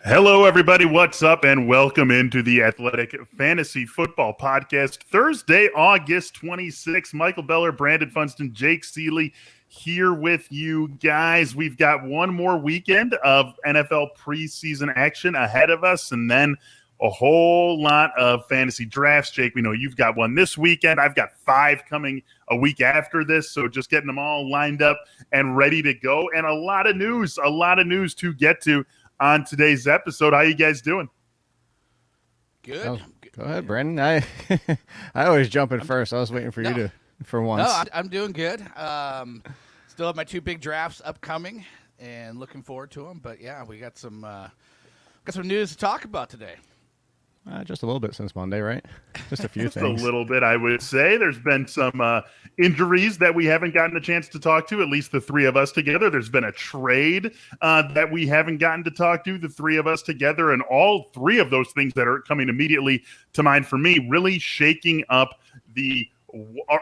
Hello, everybody. What's up? And welcome into the Athletic Fantasy Football Podcast. Thursday, August 26th. Michael Beller, Brandon Funston, Jake Seeley here with you guys. We've got one more weekend of NFL preseason action ahead of us, and then a whole lot of fantasy drafts. Jake, we know you've got one this weekend. I've got 5 coming a week after this, so just getting them all lined up and ready to go. And a lot of news to get to on today's episode. How you guys doing? Good. Oh, go ahead, Brandon. I always jump in first. I was waiting for you to for once. No, I'm doing good. Still have my 2 big drafts upcoming and looking forward to them. But yeah, we got some news to talk about today. Just a little bit since Monday, right? Just a few things. A little bit, I would say. There's been some injuries that we haven't gotten a chance to talk to, at least the 3 of us together. There's been a trade that we haven't gotten to talk to, the 3 of us together, and all 3 of those things that are coming immediately to mind for me, really shaking up the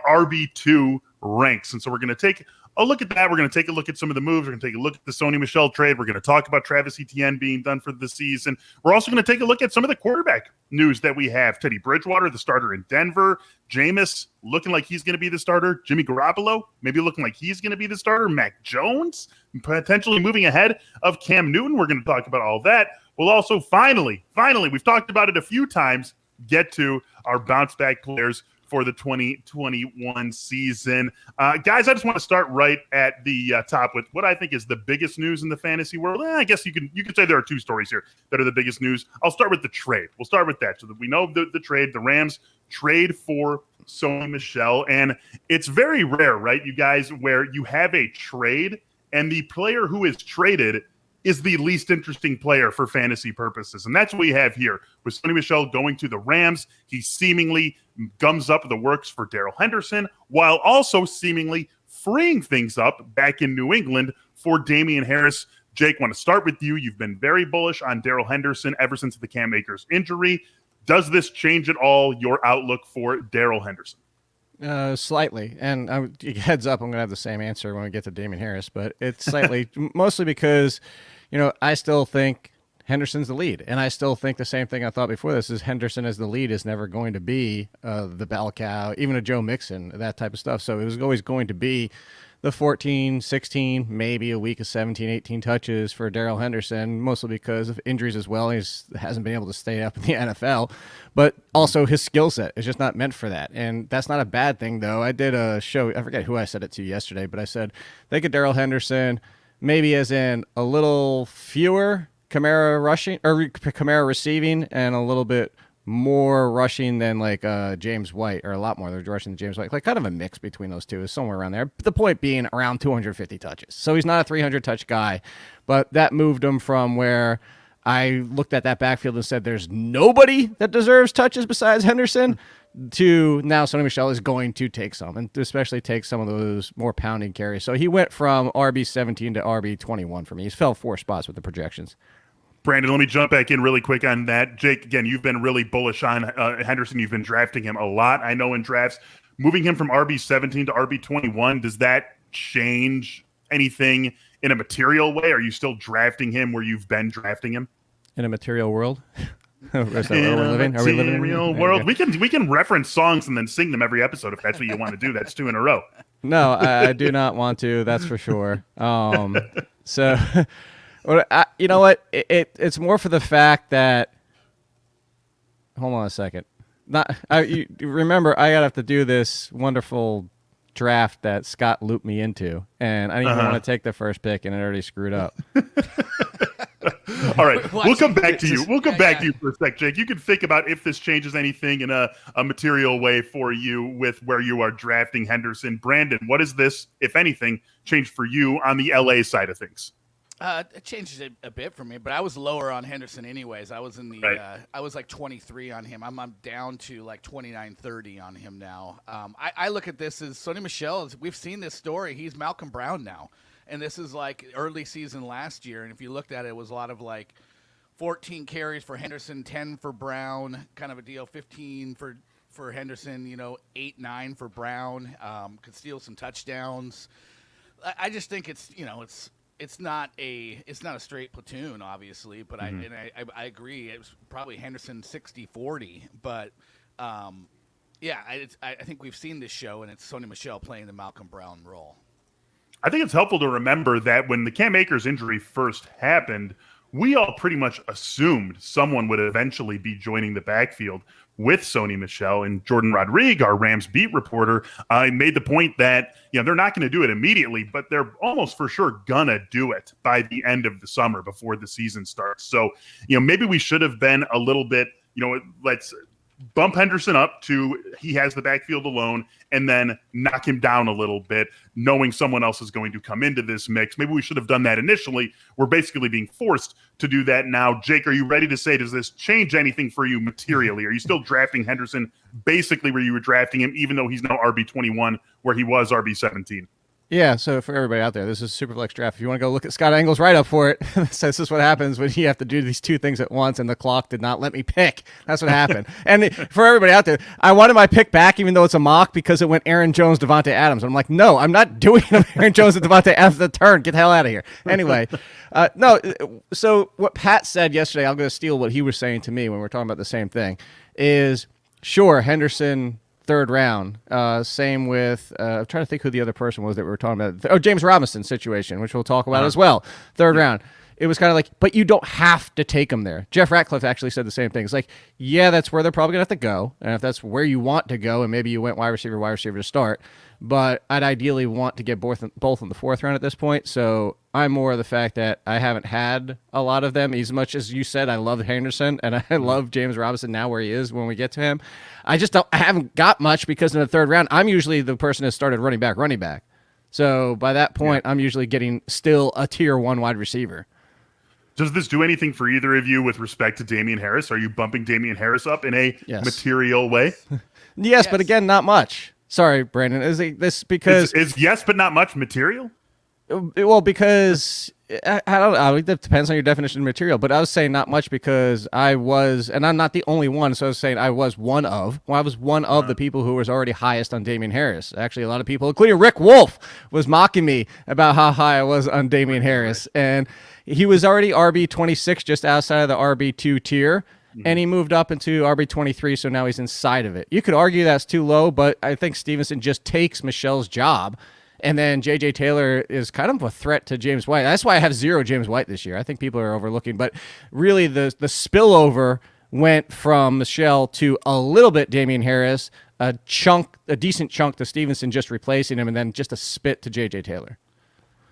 RB2 ranks. And so we're going to take a look at that. We're going to take a look at some of the moves. We're going to take a look at the Sony Michel trade. We're going to talk about Travis Etienne being done for the season. We're also going to take a look at some of the quarterback news that we have. Teddy Bridgewater, the starter in Denver. Jameis looking like he's going to be the starter. Jimmy Garoppolo maybe looking like he's going to be the starter. Mac Jones potentially moving ahead of Cam Newton. We're going to talk about all that. We'll also finally, we've talked about it a few times, get to our bounceback players for the 2021 season. Guys, I just want to start right at the top with what I think is the biggest news in the fantasy world. I guess you could say there are 2 stories here that are the biggest news. I'll start with the trade. We'll start with that so that we know the trade. The Rams trade for Sony Michel, and it's very rare, right, you guys, where you have a trade and the player who is traded is the least interesting player for fantasy purposes. And that's what we have here with Sony Michel going to the Rams. He seemingly gums up the works for Darrell Henderson, while also seemingly freeing things up back in New England for Damien Harris. Jake, want to start with you. You've been very bullish on Darrell Henderson ever since the Cam Akers injury. Does this change at all your outlook for Darrell Henderson? Slightly, and heads up, I'm going to have the same answer when we get to Damien Harris, but it's slightly, mostly because, I still think Henderson's the lead, and I still think the same thing I thought before this is Henderson as the lead is never going to be the bell cow, even a Joe Mixon, that type of stuff. So it was always going to be the 14, 16, maybe a week of 17, 18 touches for Darrell Henderson, mostly because of injuries as well. He hasn't been able to stay up in the NFL, but also his skill set is just not meant for that. And that's not a bad thing, though. I did a show, I forget who I said it to yesterday, but I said, think of Darrell Henderson maybe as in a little fewer Kamara rushing or Kamara receiving and a little bit more rushing than like James White, or a lot more rushing than James White. Like kind of a mix between those two is somewhere around there. The point being around 250 touches. So he's not a 300 touch guy, but that moved him from where I looked at that backfield and said there's nobody that deserves touches besides Henderson to now Sony Michel is going to take some, and especially take some of those more pounding carries. So he went from RB17 to RB21 for me. He's fell 4 spots with the projections. Brandon, let me jump back in really quick on that. Jake, again, you've been really bullish on Henderson. You've been drafting him a lot, I know, in drafts. Moving him from RB17 to RB21, does that change anything in a material way? Are you still drafting him where you've been drafting him? In a material world? Is that where we're living? Are we living in a real world? We can reference songs and then sing them every episode if that's what you want to do. That's 2 in a row. No, I do not want to. That's for sure. So, you know what? It's more for the fact that. Hold on a second. You remember, I gotta have to do this wonderful draft that Scott looped me into, and I didn't even want to take the first pick, and it already screwed up. All right, we'll come back to you. We'll come back to you for a sec, Jake. You can think about if this changes anything in a material way for you with where you are drafting Henderson. Brandon, what does this, if anything, change for you on the LA side of things? It changes it a bit for me, but I was lower on Henderson anyways. I was in the I was like 23 on him. I'm down to like 29-30 on him now. I look at this as Sony Michel. We've seen this story. He's Malcolm Brown now. And this is like early season last year. And if you looked at it, it was a lot of like 14 carries for Henderson, 10 for Brown, kind of a deal, 15 for Henderson, 8, 9 for Brown, could steal some touchdowns. I just think it's it's not a straight platoon, obviously, but I agree. It was probably Henderson 60-40, but yeah, I think we've seen this show, and it's Sony Michel playing the Malcolm Brown role. I think it's helpful to remember that when the Cam Akers injury first happened, we all pretty much assumed someone would eventually be joining the backfield with Sony Michel, and Jordan Rodriguez, our Rams beat reporter, made the point that they're not going to do it immediately, but they're almost for sure gonna do it by the end of the summer before the season starts. So maybe we should have been a little bit, let's bump Henderson up to he has the backfield alone, and then knock him down a little bit, knowing someone else is going to come into this mix. Maybe we should have done that initially. We're basically being forced to do that now. Jake, are you ready to say, does this change anything for you materially? Are you still drafting Henderson basically where you were drafting him, even though he's now RB21 where he was RB17? Yeah, so for everybody out there, this is Superflex Draft. If you want to go look at Scott Engel's write-up for it, so this is what happens when you have to do these two things at once, and the clock did not let me pick. That's what happened. And for everybody out there, I wanted my pick back, even though it's a mock, because it went Aaron Jones, Devontae Adams. And I'm like, no, I'm not doing Aaron Jones and Devontae Adams the turn. Get the hell out of here. Anyway, no, so what Pat said yesterday, I'm going to steal what he was saying to me when we were talking about the same thing, is sure, Henderson – third round. Same with, I'm trying to think who the other person was that we were talking about. Oh, James Robinson situation, which we'll talk about as well. Third round. It was kind of like, but you don't have to take him there. Jeff Ratcliffe actually said the same thing. It's like, yeah, that's where they're probably going to have to go. And if that's where you want to go, and maybe you went wide receiver to start, but I'd ideally want to get both in the fourth round at this point. So I'm more of the fact that I haven't had a lot of them. As much as you said, I love Henderson and I love James Robinson now where he is when we get to him. I haven't got much because in the third round, I'm usually the person that started running back. So by that point, I'm usually getting still a tier 1 wide receiver. Does this do anything for either of you with respect to Damien Harris? Are you bumping Damien Harris up in a material way? Yes, but again, not much. Sorry, Brandon. Is yes, but not much material? Well, because I don't know. That depends on your definition of material. But I was saying not much because I was, and I'm not the only one. So I was saying I was one of the people who was already highest on Damien Harris. Actually, a lot of people, including Rick Wolf, was mocking me about how high I was on Damien Harris, and he was already RB26, just outside of the RB2 tier. And he moved up into RB23, so now he's inside of it. You could argue that's too low, but I think Stevenson just takes Michel's job. And then J.J. Taylor is kind of a threat to James White. That's why I have 0 James White this year. I think people are overlooking. But really, the spillover went from Michel to a little bit Damien Harris, a decent chunk to Stevenson just replacing him, and then just a spit to J.J. Taylor.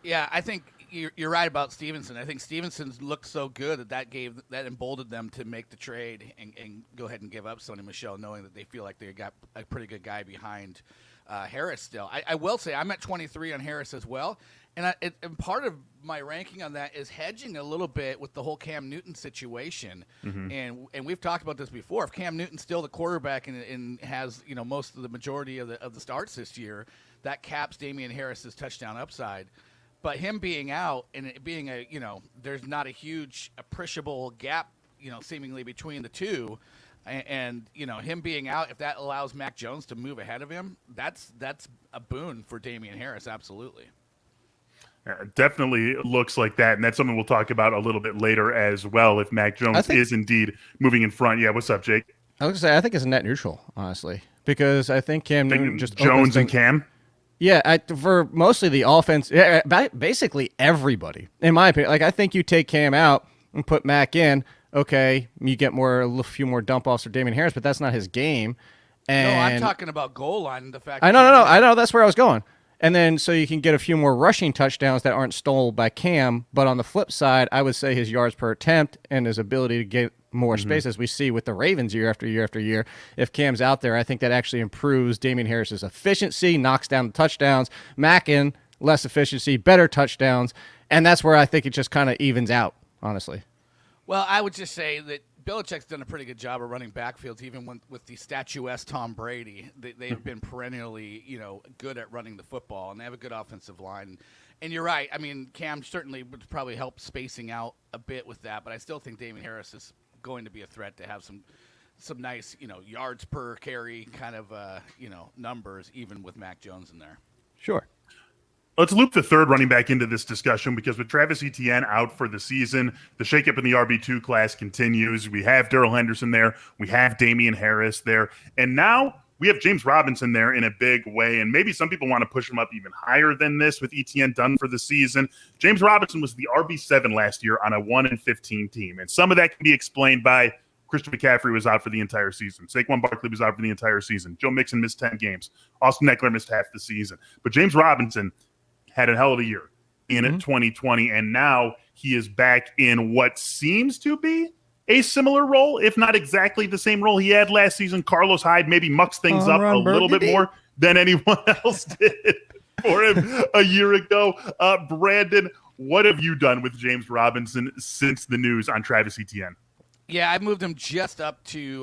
Yeah, I think you're right about Stevenson. I think Stevenson's looked so good that emboldened them to make the trade and go ahead and give up Sony Michel, knowing that they feel like they got a pretty good guy behind Harris still. I will say I'm at 23 on Harris as well, and part of my ranking on that is hedging a little bit with the whole Cam Newton situation. And we've talked about this before. If Cam Newton's still the quarterback and has most of the majority of the starts this year, that caps Damien Harris's touchdown upside. But him being out and it being there's not a huge appreciable gap, seemingly between the two, and him being out, if that allows Mac Jones to move ahead of him, that's a boon for Damien Harris, absolutely. Definitely looks like that, and that's something we'll talk about a little bit later as well. If Mac Jones is indeed moving in front, what's up, Jake? I was gonna say I think it's a net neutral, honestly, because I think Cam Newton just Jones and Cam. Yeah, for mostly the offense, basically everybody, in my opinion. Like, I think you take Cam out and put Mac in, okay, you get a few more dump-offs for Damien Harris, but that's not his game. And no, I'm talking about goal line. The fact I know, that's where I was going. And then so you can get a few more rushing touchdowns that aren't stolen by Cam, but on the flip side, I would say his yards per attempt and his ability to get more space, as we see with the Ravens year after year after year. If Cam's out there, I think that actually improves Damien Harris's efficiency, knocks down the touchdowns. Mackin, less efficiency, better touchdowns, and that's where I think it just kind of evens out, honestly. Well, I would just say that Belichick's done a pretty good job of running backfields, even with the statuesque Tom Brady. They've been perennially, good at running the football, and they have a good offensive line. And you're right. I mean, Cam certainly would probably help spacing out a bit with that, but I still think Damien Harris is going to be a threat to have some nice, yards per carry kind of, numbers, even with Mac Jones in there. Sure. Let's loop the third running back into this discussion because with Travis Etienne out for the season, the shakeup in the RB2 class continues. We have Darrell Henderson there. We have Damien Harris there. And now we have James Robinson there in a big way. And maybe some people want to push him up even higher than this with Etienne done for the season. James Robinson was the RB7 last year on a 1-15 team. And some of that can be explained by Christian McCaffrey was out for the entire season. Saquon Barkley was out for the entire season. Joe Mixon missed 10 games. Austin Eckler missed half the season. But James Robinson had a hell of a year in 2020, and now he is back in what seems to be a similar role, if not exactly the same role he had last season. Carlos Hyde maybe mucks things up a little bit more than anyone else did for him a year ago. Brandon, what have you done with James Robinson since the news on Travis Etienne? Yeah, I moved him just up to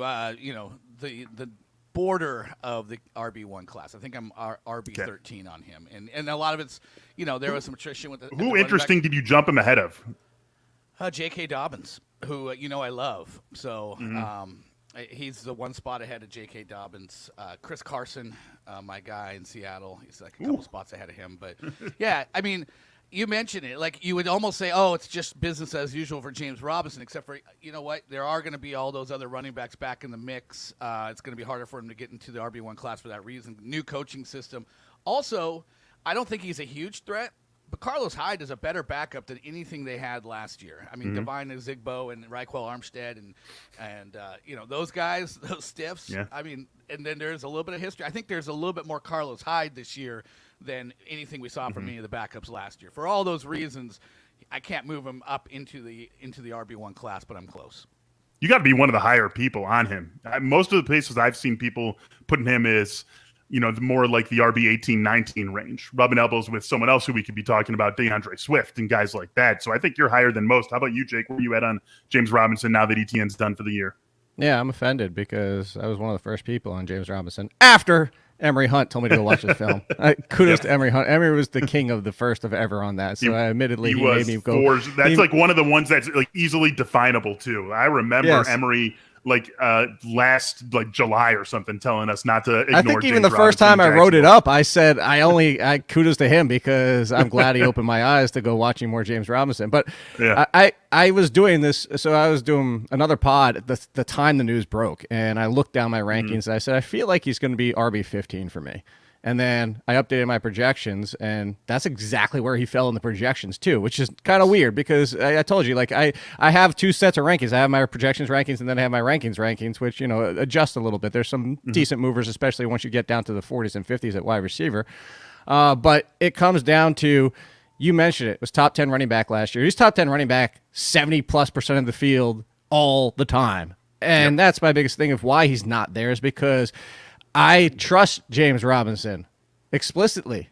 the border of the RB1 class. I think I'm RB13 on him, and a lot of it's there was some attrition with who interesting did you jump him ahead of? J.K. Dobbins, who I love. So he's the one spot ahead of J.K. Dobbins. Chris Carson, my guy in Seattle, he's like a couple spots ahead of him. But yeah, I mean, you mentioned it. Like, you would almost say, oh, it's just business as usual for James Robinson, except for, you know what? There are going to be all those other running backs back in the mix. It's going to be harder for him to get into the RB1 class for that reason. New coaching system. Also, I don't think he's a huge threat, but Carlos Hyde is a better backup than anything they had last year. I mean, Devine Zigbo and Raquel Armstead and those guys, those stiffs. Yeah. I mean, and then there's a little bit of history. I think there's a little bit more Carlos Hyde this year than anything we saw from any of the backups last year. For all those reasons, I can't move him up into the RB1 class, but I'm close. You got to be one of the higher people on him. Most of the places I've seen people putting him is, more like the RB 18-19 range, rubbing elbows with someone else who we could be talking about, DeAndre Swift and guys like that. So I think you're higher than most. How about you, Jake? Where are you at on James Robinson now that Etienne's done for the year? Yeah, I'm offended because I was one of the first people on James Robinson after Emery Hunt told me to go watch the film. Kudos to Emery Hunt. Emery was the king of the first of ever on that. So I admittedly he made me go. That's like one of the ones that's like easily definable too. I remember Emery last July or something telling us not to ignore I think even James the first Robinson time I wrote it up, I said I kudos to him because I'm glad he opened my eyes to go watching more James Robinson. But I was doing this, so I was doing another pod at the time the news broke, and I looked down my rankings and I said I feel like he's going to be RB15 for me. And then I updated my projections, and that's exactly where he fell in the projections too, which is kind of weird because I told you, like, I have two sets of rankings. I have my projections rankings, and then I have my rankings, which, adjust a little bit. There's some decent movers, especially once you get down to the 40s and 50s at wide receiver. But it comes down to, you mentioned it was top 10 running back last year. He's top 10 running back 70+% of the field all the time. And that's my biggest thing of why he's not there is because I trust James Robinson explicitly.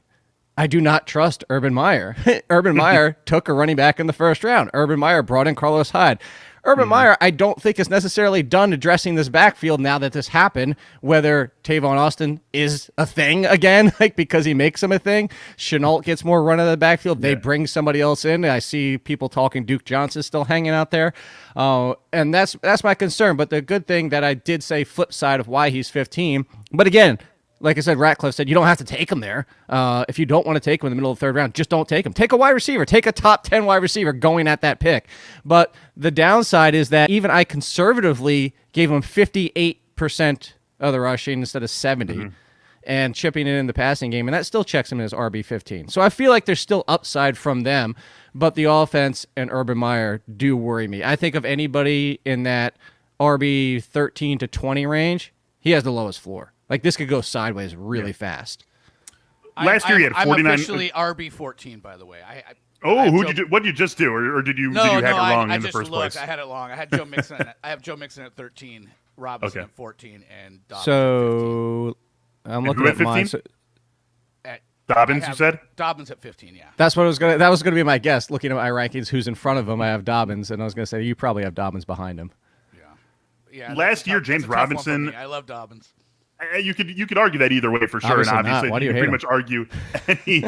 I do not trust Urban Meyer. Urban Meyer took a running back in the first round. Urban Meyer brought in Carlos Hyde. Urban Meyer, I don't think is necessarily done addressing this backfield now that this happened, whether Tavon Austin is a thing again, because he makes him a thing. Chenault gets more run out of the backfield. They bring somebody else in. I see people talking Duke Johnson still hanging out there. And that's my concern. But the good thing that I did say flip side of why he's 15, but again, like I said, Ratcliffe said, you don't have to take him there. If you don't want to take him in the middle of the third round, just don't take him. Take a wide receiver. Take a top 10 wide receiver going at that pick. But the downside is that even I conservatively gave him 58% of the rushing instead of 70 and chipping it in the passing game, and that still checks him in his RB15. So I feel like there's still upside from them, but the offense and Urban Meyer do worry me. I think of anybody in that RB13 to 20 range, he has the lowest floor. Like, this could go sideways really fast. Last year, he had 49. I'm officially RB14, by the way. What did you just do, or did you have it wrong in the first place? I had it wrong. I had Joe Mixon. I have Joe Mixon at 13, Robinson at 14, and Dobbins so at 15. I'm looking at mine. Dobbins, you said? Dobbins at 15, yeah. That was gonna be my guess. Looking at my rankings, who's in front of him, I have Dobbins, and I was gonna say you probably have Dobbins behind him. Yeah. Last year, James Robinson. I love Dobbins. You could argue that either way for sure, Obviously and obviously Why do you hate pretty him? much argue any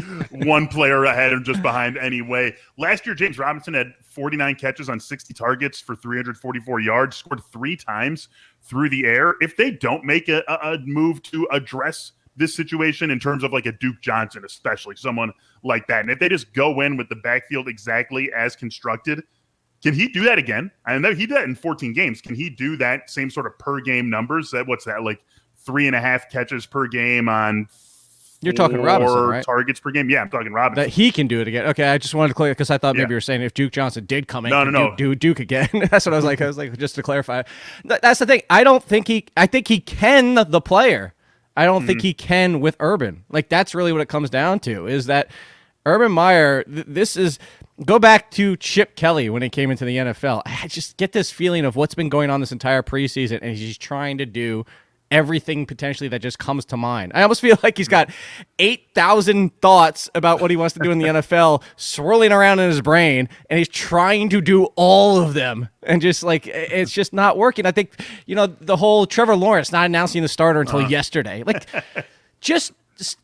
one player ahead and just behind anyway. Last year, James Robinson had 49 catches on 60 targets for 344 yards, scored 3 times through the air. If they don't make a move to address this situation in terms of like a Duke Johnson, especially someone like that. And if they just go in with the backfield exactly as constructed, can he do that again? I know he did that in 14 games. Can he do that same sort of per game numbers? What's that, like 3.5 catches per game on You're talking Robinson, right? Targets per game? Yeah, I'm talking Robinson. That he can do it again. Okay, I just wanted to clear because I thought maybe you were saying if Duke Johnson did come in, no. do Duke again. That's what I was like. I was like, just to clarify. That's the thing. I think he can, the player. I don't think he can with Urban. Like, that's really what it comes down to, is that Urban Meyer, this is, go back to Chip Kelly when he came into the NFL. I just get this feeling of what's been going on this entire preseason, and he's trying to do everything potentially that just comes to mind. I almost feel like he's got 8,000 thoughts about what he wants to do in the NFL swirling around in his brain, and he's trying to do all of them. And just like, it's just not working. I think, the whole Trevor Lawrence not announcing the starter until yesterday. Like, just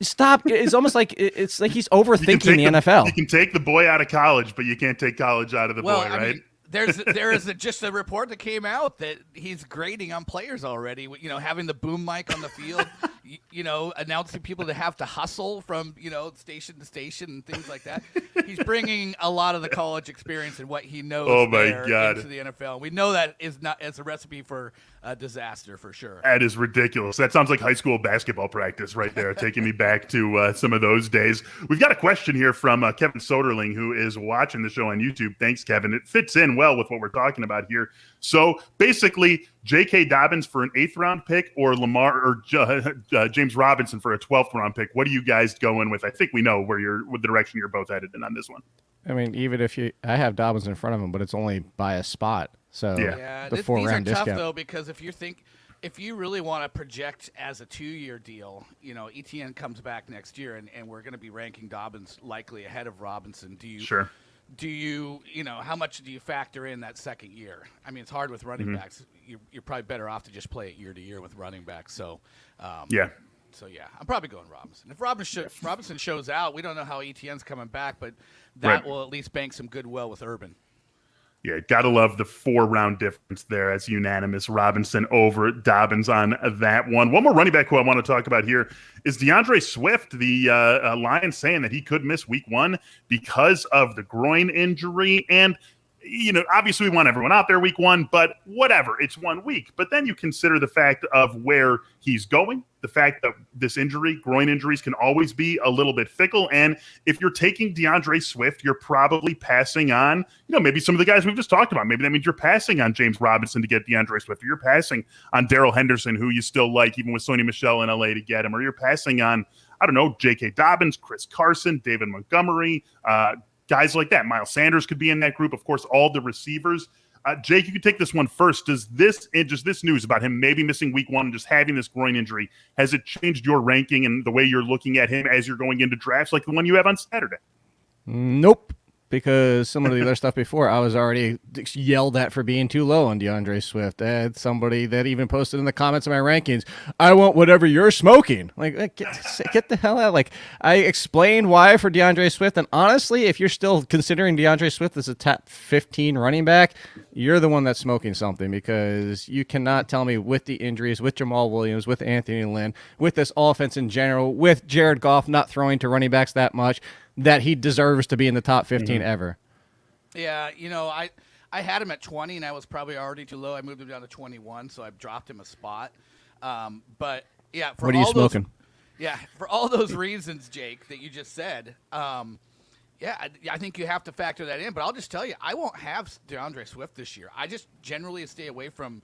stop. It's almost like he's overthinking the NFL. You can take the boy out of college, but you can't take college out of the boy, right? I mean, there is just a report that came out that he's grading on players already. Having the boom mic on the field, announcing people to have to hustle from station to station and things like that. He's bringing a lot of the college experience and what he knows into the NFL. We know that is not as a recipe for disaster for sure. That is ridiculous. That sounds like high school basketball practice right there, taking me back to some of those days. We've got a question here from Kevin Soderling, who is watching the show on YouTube. Thanks, Kevin. It fits in well with what we're talking about here. So basically, J.K. Dobbins for an 8th round pick, or Lamar or James Robinson for a 12th round pick. What are you guys going with? I think we know with the direction you're both headed in on this one. I mean, even if I have Dobbins in front of him, but it's only by a spot. So the 4-round these are discount. tough though, because if you really want to project as a 2-year deal, Etienne comes back next year, and we're going to be ranking Dobbins likely ahead of Robinson. Sure. Do you, how much do you factor in that second year? I mean, it's hard with running backs. You're probably better off to just play it year to year with running backs. So, So, I'm probably going Robinson. If Robinson shows out, we don't know how Etienne's coming back, but that will at least bank some goodwill with Urban. Yeah, gotta love the 4-round difference there. As unanimous, Robinson over Dobbins on that one. One more running back who I want to talk about here is DeAndre Swift. The Lions saying that he could miss week 1 because of the groin injury. And, obviously we want everyone out there week 1, but whatever, it's 1 week. But then you consider the fact of where he's going, the fact that this groin injuries can always be a little bit fickle. And if you're taking DeAndre Swift, you're probably passing on, maybe some of the guys we've just talked about. Maybe that means you're passing on James Robinson to get DeAndre Swift, or you're passing on Darrell Henderson, who you still like, even with Sony Michel in LA to get him, or you're passing on, I don't know, J.K. Dobbins, Chris Carson, David Montgomery, guys like that. Miles Sanders could be in that group. Of course, all the receivers. Jake, you can take this one first. Does this news about him maybe missing week 1 and just having this groin injury, has it changed your ranking and the way you're looking at him as you're going into drafts like the one you have on Saturday? Nope. Because some of the other stuff before, I was already yelled at for being too low on DeAndre Swift. I had somebody that even posted in the comments of my rankings, I want whatever you're smoking. Like, get the hell out. Like, I explained why for DeAndre Swift, and honestly, if you're still considering DeAndre Swift as a top 15 running back, you're the one that's smoking something, because you cannot tell me with the injuries, with Jamal Williams, with Anthony Lynn, with this offense in general, with Jared Goff not throwing to running backs that much, that he deserves to be in the top 15 ever. Yeah, I had him at 20, and I was probably already too low. I moved him down to 21, so I've dropped him a spot. But, yeah. What are you smoking? For all those reasons, Jake, that you just said, I think you have to factor that in. But I'll just tell you, I won't have DeAndre Swift this year. I just generally stay away from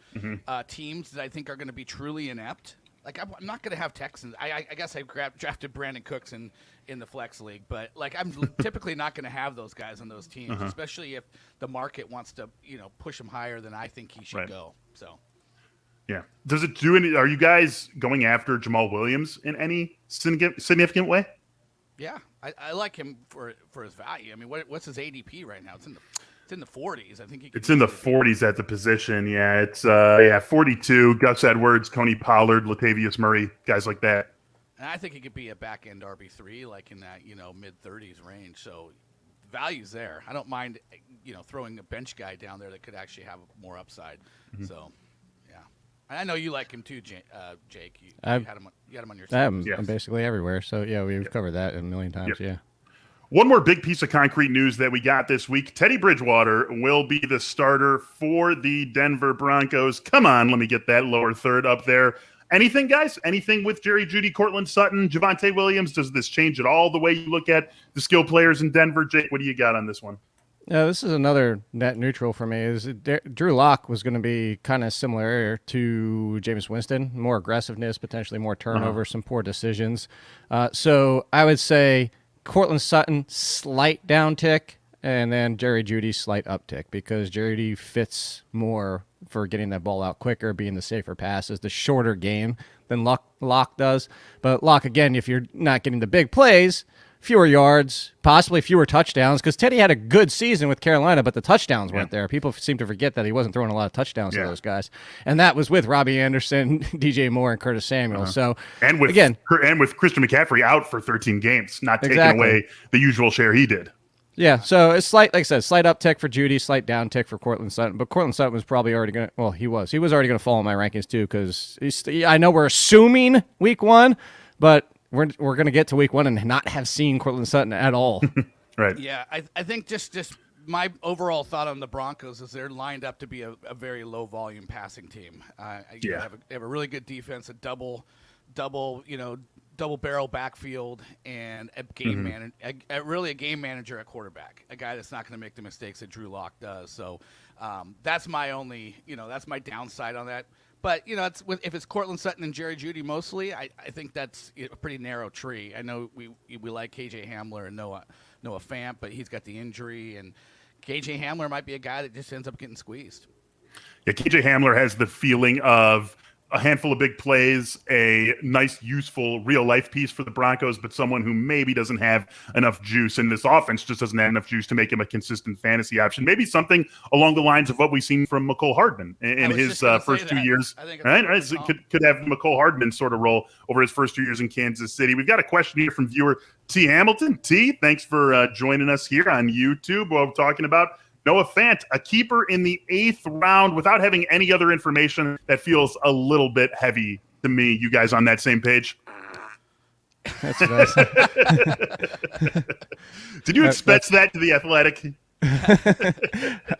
teams that I think are going to be truly inept. Like, I'm not going to have Texans. I guess I drafted Brandon Cooks in the flex league, but like, I'm typically not going to have those guys on those teams, especially if the market wants to, push him higher than I think he should go. So, yeah. Does it do any? Are you guys going after Jamal Williams in any significant way? Yeah, I like him for his value. I mean, what's his ADP right now? It's in the 40s. I think it's in the 40s at the position. Yeah, it's 42. Gus Edwards, Tony Pollard, Latavius Murray, guys like that. And I think he could be a back end RB3, like in that mid 30s range. So value's there. I don't mind throwing a bench guy down there that could actually have more upside. So yeah. I know you like him too, Jake. You had him on your side. Yes. I'm basically everywhere. So, yeah, we've covered that a million times, yeah. One more big piece of concrete news that we got this week. Teddy Bridgewater will be the starter for the Denver Broncos. Come on, let me get that lower third up there. Anything, guys? Anything with Jerry Jeudy, Cortland Sutton, Javonte Williams? Does this change at all the way you look at the skill players in Denver? Jake, what do you got on this one? Yeah, this is another net neutral for me. Drew Lock was going to be kind of similar to Jameis Winston, more aggressiveness, potentially more turnovers, some poor decisions. So I would say Cortland Sutton, slight downtick, and then Jerry Jeudy, slight uptick, because Jeudy fits more for getting that ball out quicker, being the safer passes, the shorter game than Lock does. But Lock, again, if you're not getting the big plays, fewer yards, possibly fewer touchdowns, because Teddy had a good season with Carolina, but the touchdowns weren't there. People seem to forget that he wasn't throwing a lot of touchdowns to those guys. And that was with Robbie Anderson, DJ Moore, and Curtis Samuel. So, and with Christian McCaffrey out for 13 games, not taking away the usual share he did. Yeah, so it's slight, like I said, slight uptick for Jeudy, slight downtick for Cortland Sutton. But Cortland Sutton was probably already going to, well, he was already going to fall in my rankings too, because I know we're assuming week one, but we're going to get to week one and not have seen Cortland Sutton at all. Right. Yeah, I think just my overall thought on the Broncos is they're lined up to be a very low volume passing team. They have a really good defense, a double barrel backfield, and a game really a game manager at quarterback, a guy that's not going to make the mistakes that Drew Lock does. So that's my only, that's my downside on that. But, if it's Cortland Sutton and Jerry Jeudy mostly, I think that's a pretty narrow tree. I know we like KJ Hamler and Noah Fant, but he's got the injury, and KJ Hamler might be a guy that just ends up getting squeezed. Yeah, KJ Hamler has the feeling of a handful of big plays, a nice, useful, real-life piece for the Broncos, but someone who maybe doesn't have enough juice, and this offense just doesn't have enough juice to make him a consistent fantasy option. Maybe something along the lines of what we've seen from Mecole Hardman in his first 2 years. Right? So could have Mecole Hardman sort of roll over his first 2 years in Kansas City. We've got a question here from viewer T. Hamilton. T, thanks for joining us here on YouTube. We're talking about Noah Fant, a keeper in the 8th round, without having any other information. That feels a little bit heavy to me. You guys on that same page? That's nice. Did you expect that to the Athletic?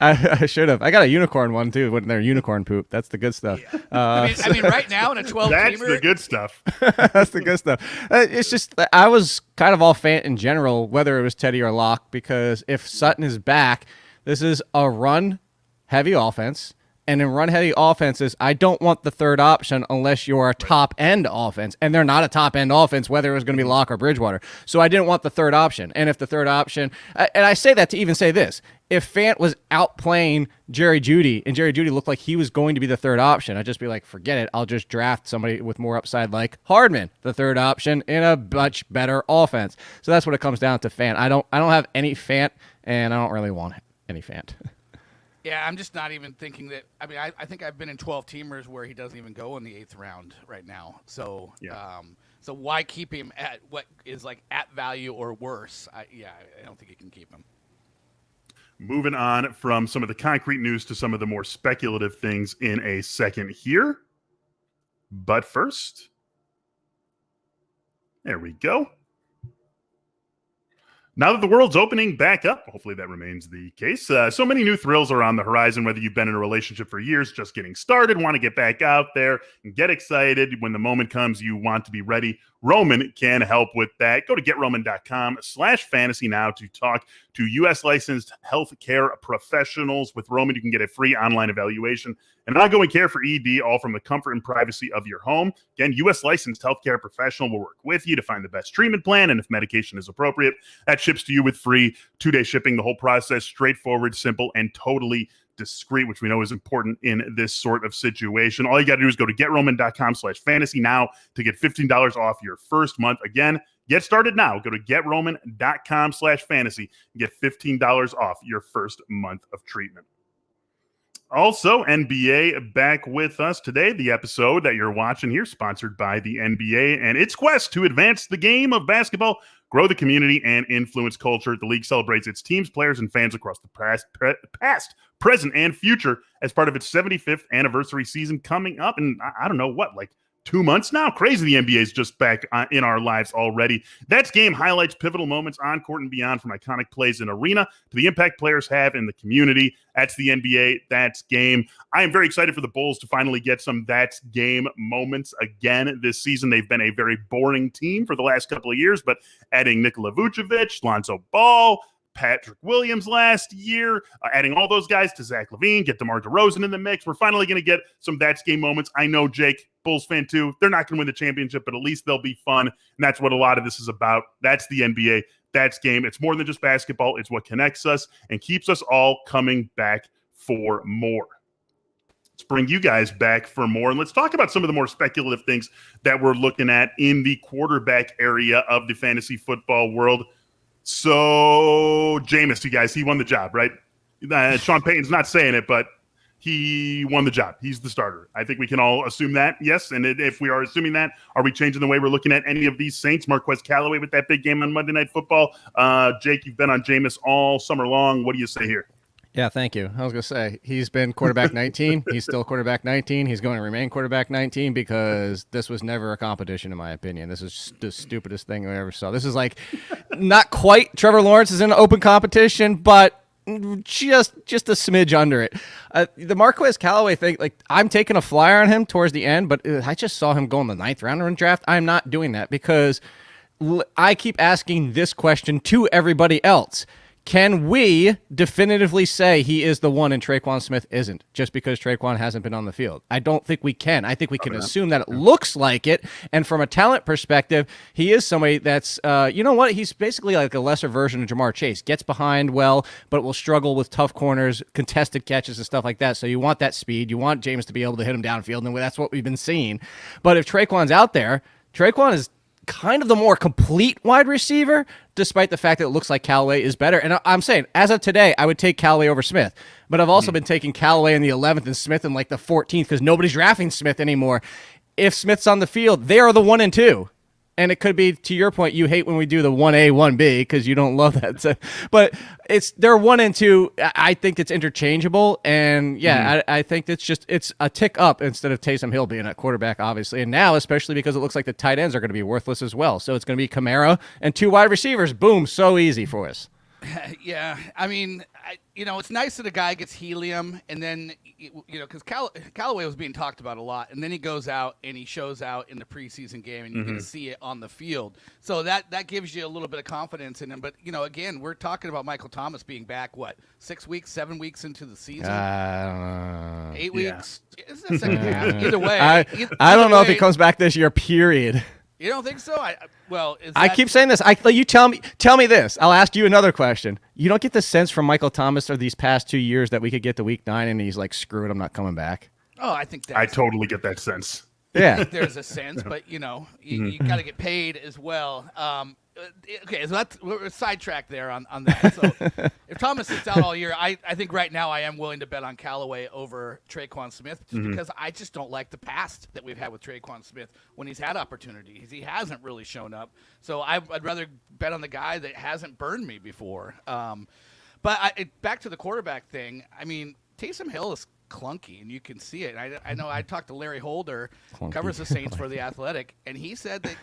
I should have. I got a unicorn one too, when they're unicorn poop. That's the good stuff. Yeah. I mean, right now in a 12-teamer, that's the good stuff. That's the good stuff. It's just I was kind of all Fant in general, whether it was Teddy or Lock, because if Sutton is back, this is a run-heavy offense, and in run-heavy offenses, I don't want the third option unless you're a top-end offense, and they're not a top-end offense, whether it was going to be Lock or Bridgewater. So I didn't want the third option, and if the third option, and I say that to even say this, if Fant was outplaying Jerry Jeudy, and Jerry Jeudy looked like he was going to be the third option, I'd just be like, forget it, I'll just draft somebody with more upside like Hardman, the third option, in a much better offense. So that's what it comes down to Fant. I don't have any Fant, and I don't really want any Fant. Yeah, I'm just not even thinking that. I mean, I think I've been in 12-teamers where he doesn't even go in the 8th round right now. So, so why keep him at what is like at value or worse? I don't think you can keep him. Moving on from some of the concrete news to some of the more speculative things in a second here. But first, there we go. Now that the world's opening back up, hopefully that remains the case. So many new thrills are on the horizon, whether you've been in a relationship for years, just getting started, want to get back out there and get excited. When the moment comes, you want to be ready. Roman can help with that. Go to GetRoman.com/fantasy now to talk to U.S. licensed healthcare professionals. With Roman, you can get a free online evaluation and ongoing care for ED, all from the comfort and privacy of your home. Again, U.S. licensed healthcare professional will work with you to find the best treatment plan, and if medication is appropriate, that ships to you with free 2-day shipping. The whole process straightforward, simple, and totally discreet, which we know is important in this sort of situation. All you got to do is go to GetRoman.com/fantasy now to get $15 off your first month. Again, get started now. Go to GetRoman.com/fantasy and get $15 off your first month of treatment. Also, NBA back with us today. The episode that you're watching here, sponsored by the NBA and its quest to advance the game of basketball grow the community, and influence culture. The league celebrates its teams, players, and fans across the past, present, and future as part of its 75th anniversary season coming up. And I don't know what, like 2 months now? Crazy the NBA is just back in our lives already. That's Game highlights pivotal moments on court and beyond, from iconic plays in arena to the impact players have in the community. That's the NBA. That's Game. I am very excited for the Bulls to finally get some That's Game moments again this season. They've been a very boring team for the last couple of years, but adding Nikola Vucevic, Lonzo Ball, Patrick Williams last year, adding all those guys to Zach LaVine, get DeMar DeRozan in the mix. We're finally going to get some That's Game moments. I know, Jake, Bulls fan too, they're not going to win the championship, but at least they'll be fun. And that's what a lot of this is about. That's the NBA. That's Game. It's more than just basketball. It's what connects us and keeps us all coming back for more. Let's bring you guys back for more. And let's talk about some of the more speculative things that we're looking at in the quarterback area of the fantasy football world. So, Jameis, you guys, he won the job, right? Sean Payton's not saying it, but he won the job. He's the starter. I think we can all assume that, yes. And if we are assuming that, are we changing the way we're looking at any of these Saints? Marquez Callaway with that big game on Monday Night Football. Jake, you've been on Jameis all summer long. What do you say here? Yeah, thank you. I was going to say, he's been quarterback 19. He's still quarterback 19. He's going to remain quarterback 19 because this was never a competition, in my opinion. This is the stupidest thing I ever saw. This is like not quite Trevor Lawrence is in an open competition, but just a smidge under it. The Marquez Callaway thing, like I'm taking a flyer on him towards the end, but I just saw him go in the 9th round in draft. I'm not doing that because I keep asking this question to everybody else. Can we definitively say he is the one and Traquan Smith isn't, just because Traquan hasn't been on the field? I don't think we can. I think we can assume that it looks like it. And from a talent perspective, he is somebody that's, you know what? He's basically like a lesser version of Jamar Chase. Gets behind well, but will struggle with tough corners, contested catches, and stuff like that. So you want that speed. You want Jameis to be able to hit him downfield, and that's what we've been seeing. But if Traquan's out there, Traquan is kind of the more complete wide receiver, despite the fact that it looks like Callaway is better. And I'm saying, as of today, I would take Callaway over Smith. But I've also been taking Callaway in the 11th and Smith in like the 14th because nobody's drafting Smith anymore. If Smith's on the field, they are the 1 and 2. And it could be, to your point, you hate when we do the 1A, 1B because you don't love that. So, but they're 1 and 2. I think it's interchangeable. And, yeah, I think it's a tick up instead of Taysom Hill being at quarterback, obviously. And now, especially because it looks like the tight ends are going to be worthless as well. So it's going to be Kamara and 2 wide receivers. Boom, so easy for us. Yeah, I mean, it's nice that a guy gets helium, and then, because Callaway was being talked about a lot, and then he goes out and he shows out in the preseason game, and you can see it on the field. So that gives you a little bit of confidence in him. But, again, we're talking about Michael Thomas being back, 6 weeks, 7 weeks into the season? 8 weeks? It's the second half. Either way. I don't know if he comes back this year, period. You don't think so? I keep saying this. You tell me this. I'll ask you another question. You don't get the sense from Michael Thomas or these past 2 years that we could get to week 9 and he's like, screw it, I'm not coming back. Oh, I think I totally get that sense. Yeah, there's a sense, but you got to get paid as well. Okay, so we're sidetracked there on that. So if Thomas sits out all year, I think right now I am willing to bet on Callaway over Traquan Smith just because I just don't like the past that we've had with Traquan Smith when he's had opportunities. He hasn't really shown up. So I'd rather bet on the guy that hasn't burned me before. But back to the quarterback thing, I mean, Taysom Hill is clunky, and you can see it. I know I talked to Larry Holder, covers the Saints for The Athletic, and he said that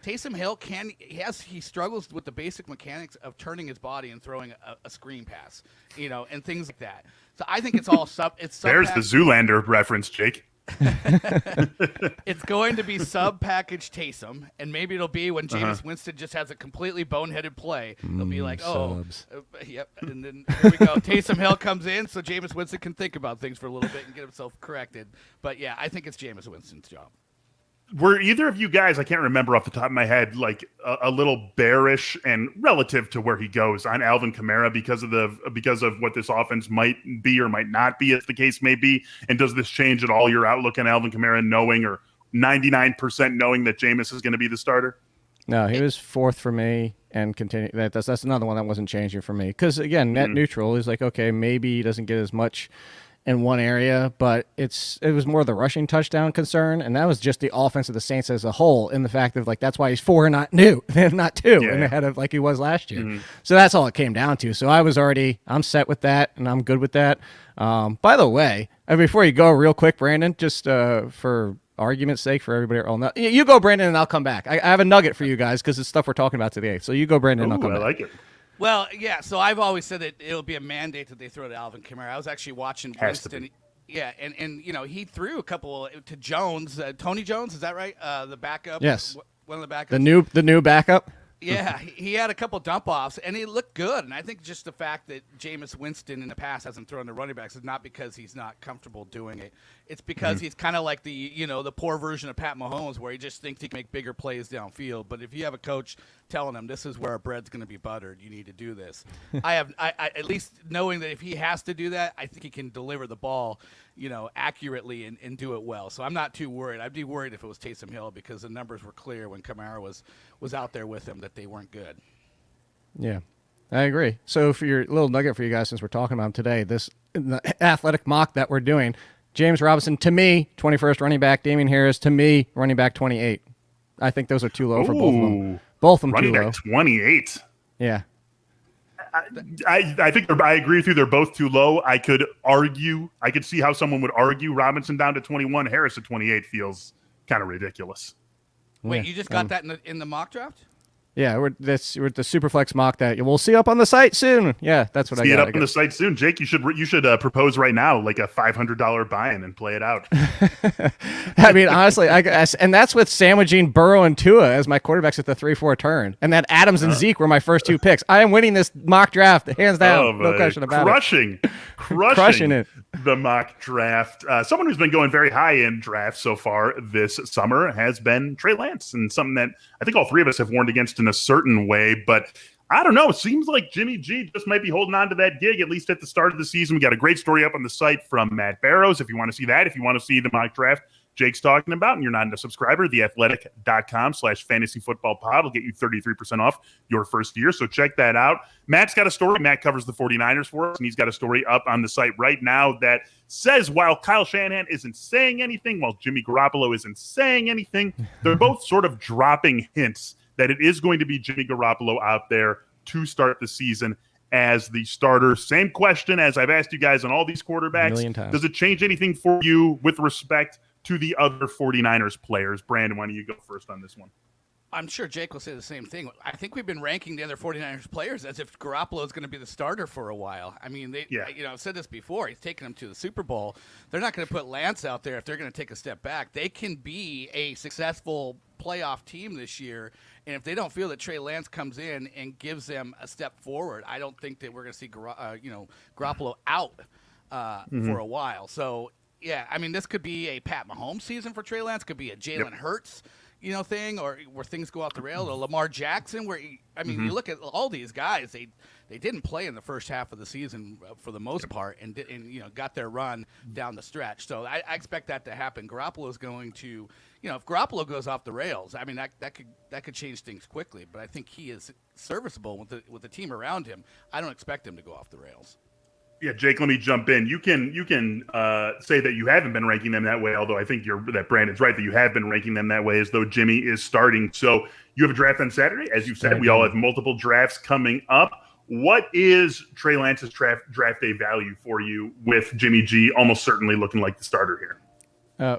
Taysom Hill he struggles with the basic mechanics of turning his body and throwing a screen pass, and things like that. So I think it's all There's the Zoolander reference, Jake. It's going to be sub-package Taysom, and maybe it'll be when Jameis Winston just has a completely boneheaded play. They'll be like, yep, and then here we go. Taysom Hill comes in so Jameis Winston can think about things for a little bit and get himself corrected. But, yeah, I think it's Jameis Winston's job. Were either of you guys, I can't remember off the top of my head, like a little bearish and relative to where he goes on Alvin Kamara because of what this offense might be or might not be, as the case may be? And does this change at all your outlook on Alvin Kamara, knowing, or 99% knowing, that Jameis is going to be the starter? No, he was 4th for me, and continue. That's another one that wasn't changing for me because, again, net neutral is like, okay, maybe he doesn't get as much in one area, but it was more the rushing touchdown concern, and that was just the offense of the Saints as a whole, in the fact of like that's why he's 4 and not 2, and ahead of like he was last year. So that's all it came down to. So I'm set with that, and I'm good with that. By the way, before you go, real quick, Brandon, just for argument's sake, for everybody, you go, Brandon, and I'll come back. I have a nugget for you guys because it's stuff we're talking about today. So you go, Brandon, and I'll come back. I like it. Well, yeah, so I've always said that it'll be a mandate that they throw to Alvin Kamara. I was actually watching Winston. Yeah, and he threw a couple to Jones, Tony Jones, is that right? The backup? Yes. One of the backups. The new backup? Yeah, he had a couple dump offs, and he looked good. And I think just the fact that Jameis Winston in the past hasn't thrown to running backs is not because he's not comfortable doing it. It's because he's kind of like the poor version of Pat Mahomes, where he just thinks he can make bigger plays downfield. But if you have a coach telling him this is where our bread's going to be buttered, you need to do this. I at least knowing that if he has to do that, I think he can deliver the ball, accurately and do it well. So I'm not too worried. I'd be worried if it was Taysom Hill because the numbers were clear when Kamara was out there with him that they weren't good. Yeah, I agree. So for your little nugget for you guys, since we're talking about him today, the athletic mock that we're doing, James Robinson, to me, 21st running back. Damien Harris, to me, running back 28. I think those are too low for both of them. Both of them running too low. Back 28. Yeah. I think I agree with you. They're both too low. I could see how someone would argue Robinson down to 21, Harris at 28 feels kind of ridiculous. Wait, you just got that in the mock draft? Yeah, we're at the Superflex mock that we'll see up on the site soon. Yeah, that's what I got. See it up on the site soon, Jake. You should propose right now, like a $500 buy-in, and play it out. I mean, honestly, and that's with sandwiching Burrow and Tua as my quarterbacks at the 3-4 turn, and that Adams and Zeke were my first 2 picks. I am winning this mock draft hands down, no question about it. Crushing it. The mock draft. Someone who's been going very high in drafts so far this summer has been Trey Lance, and something that I think all three of us have warned against in a certain way, but I don't know. It seems like Jimmy G just might be holding on to that gig, at least at the start of the season. We got a great story up on the site from Matt Barrows. If you want to see that, if you want to see the mock draft Jake's talking about, and you're not a subscriber, theathletic.com/fantasyfootballpod will get you 33% off your first year. So check that out. Matt's got a story. Matt covers the 49ers for us, and he's got a story up on the site right now that says while Kyle Shanahan isn't saying anything, while Jimmy Garoppolo isn't saying anything, they're both sort of dropping hints that it is going to be Jimmy Garoppolo out there to start the season as the starter. Same question as I've asked you guys on all these quarterbacks. Does it change anything for you with respect to the other 49ers players? Brandon, why don't you go first on this one? I'm sure Jake will say the same thing. I think we've been ranking the other 49ers players as if Garoppolo is going to be the starter for a while. I mean, I've said this before. He's taken them to the Super Bowl. They're not going to put Lance out there if they're going to take a step back. They can be a successful playoff team this year, and if they don't feel that Trey Lance comes in and gives them a step forward, I don't think that we're going to see Garoppolo out for a while. So, yeah, I mean, this could be a Pat Mahomes season for Trey Lance. Could be a Jalen Hurts thing, or where things go off the rail, or Lamar Jackson, where you look at all these guys, they didn't play in the first half of the season for the most part, and got their run down the stretch. So I expect that to happen. Garoppolo is going to, if Garoppolo goes off the rails, I mean that could change things quickly. But I think he is serviceable with the team around him. I don't expect him to go off the rails. Yeah, Jake, let me jump in. You can say that you haven't been ranking them that way, although I think that Brandon's right that you have been ranking them that way as though Jimmy is starting. So you have a draft on Saturday. As you said, we all have multiple drafts coming up. What is Trey Lance's draft day value for you with Jimmy G almost certainly looking like the starter here?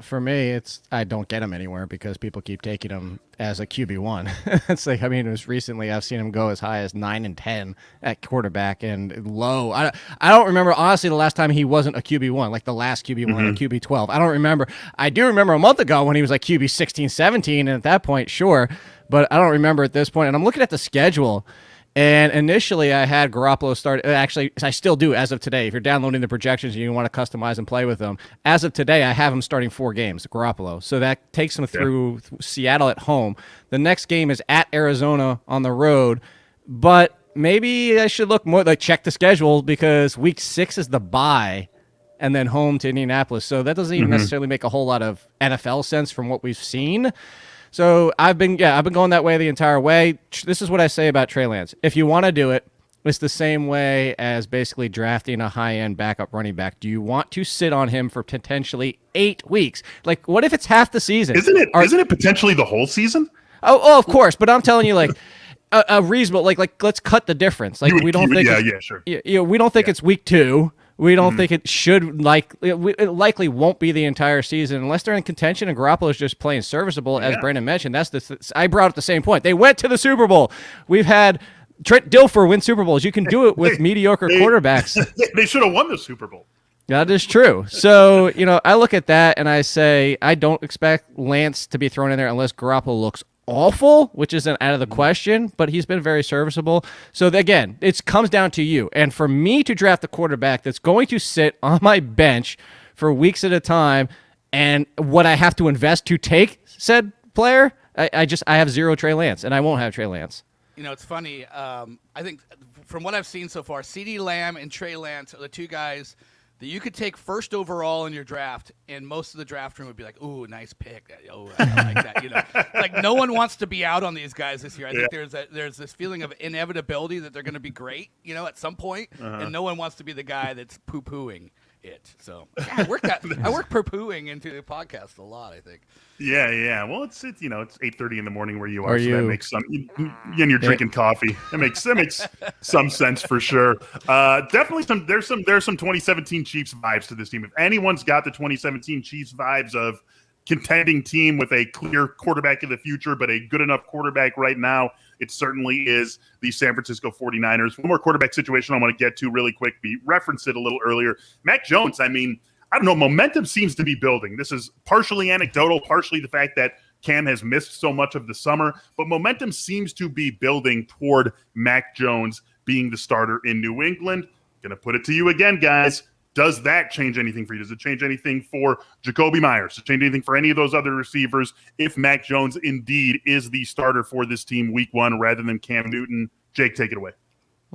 For me, I don't get him anywhere because people keep taking him as a QB1. It's like, I mean, it was recently I've seen him go as high as 9 and 10 at quarterback and low. I don't remember, honestly, the last time he wasn't a QB1, like the last QB1 or QB12. I don't remember. I do remember a month ago when he was like QB 16, 17, and at that point, sure. But I don't remember at this point. And I'm looking at the schedule. And initially, I had Garoppolo start. Actually, I still do as of today. If you're downloading the projections and you want to customize and play with them, as of today, I have him starting 4 games, Garoppolo. So that takes him through Seattle at home. The next game is at Arizona on the road. But maybe I should look more, like check the schedule, because week 6 is the bye and then home to Indianapolis. So that doesn't even necessarily make a whole lot of NFL sense from what we've seen. So I've been going that way the entire way. This is what I say about Trey Lance. If you want to do it, It's the same way as basically drafting a high-end backup running back. Do you want to sit on him for potentially 8 weeks? Like, what if it's half the season? Isn't it potentially the whole season? Oh, of course. But I'm telling you, like, a reasonable, like, let's cut the difference. Like, we don't think, sure. We don't think it's week 2. We don't think it should, it likely won't be the entire season unless they're in contention and Garoppolo is just playing serviceable, as Brandon mentioned. I brought up the same point. They went to the Super Bowl. We've had Trent Dilfer win Super Bowls. You can do it with mediocre quarterbacks. They should have won the Super Bowl. That is true. So, I look at that and I say, I don't expect Lance to be thrown in there unless Garoppolo looks awful, which isn't out of the question, but he's been very serviceable. So again, it comes down to you. And for me to draft a quarterback that's going to sit on my bench for weeks at a time, and what I have to invest to take said player, I have zero Trey Lance, and I won't have Trey Lance. It's funny. I think from what I've seen so far, CeeDee Lamb and Trey Lance are the two guys that you could take first overall in your draft, and most of the draft room would be like, "Ooh, nice pick. Oh, I like that." Like no one wants to be out on these guys this year. I think there's this feeling of inevitability that they're going to be great, at some point, and no one wants to be the guy that's poo-pooing it. So I work poo-pooing into the podcast a lot, I think. Yeah. Well, it's 8:30 in the morning where you are, so that makes some. And you're drinking coffee. That makes some sense for sure. Definitely there's some 2017 Chiefs vibes to this team. If anyone's got the 2017 Chiefs vibes of contending team with a clear quarterback of the future, but a good enough quarterback right now, it certainly is the San Francisco 49ers. One more quarterback situation I want to get to really quick. We referenced it a little earlier. Mac Jones, I don't know, momentum seems to be building. This is partially anecdotal, partially the fact that Cam has missed so much of the summer, but momentum seems to be building toward Mac Jones being the starter in New England. Going to put it to you again, guys. Does that change anything for you? Does it change anything for Jacoby Myers? Does it change anything for any of those other receivers if Mac Jones indeed is the starter for this team week 1 rather than Cam Newton? Jake, take it away.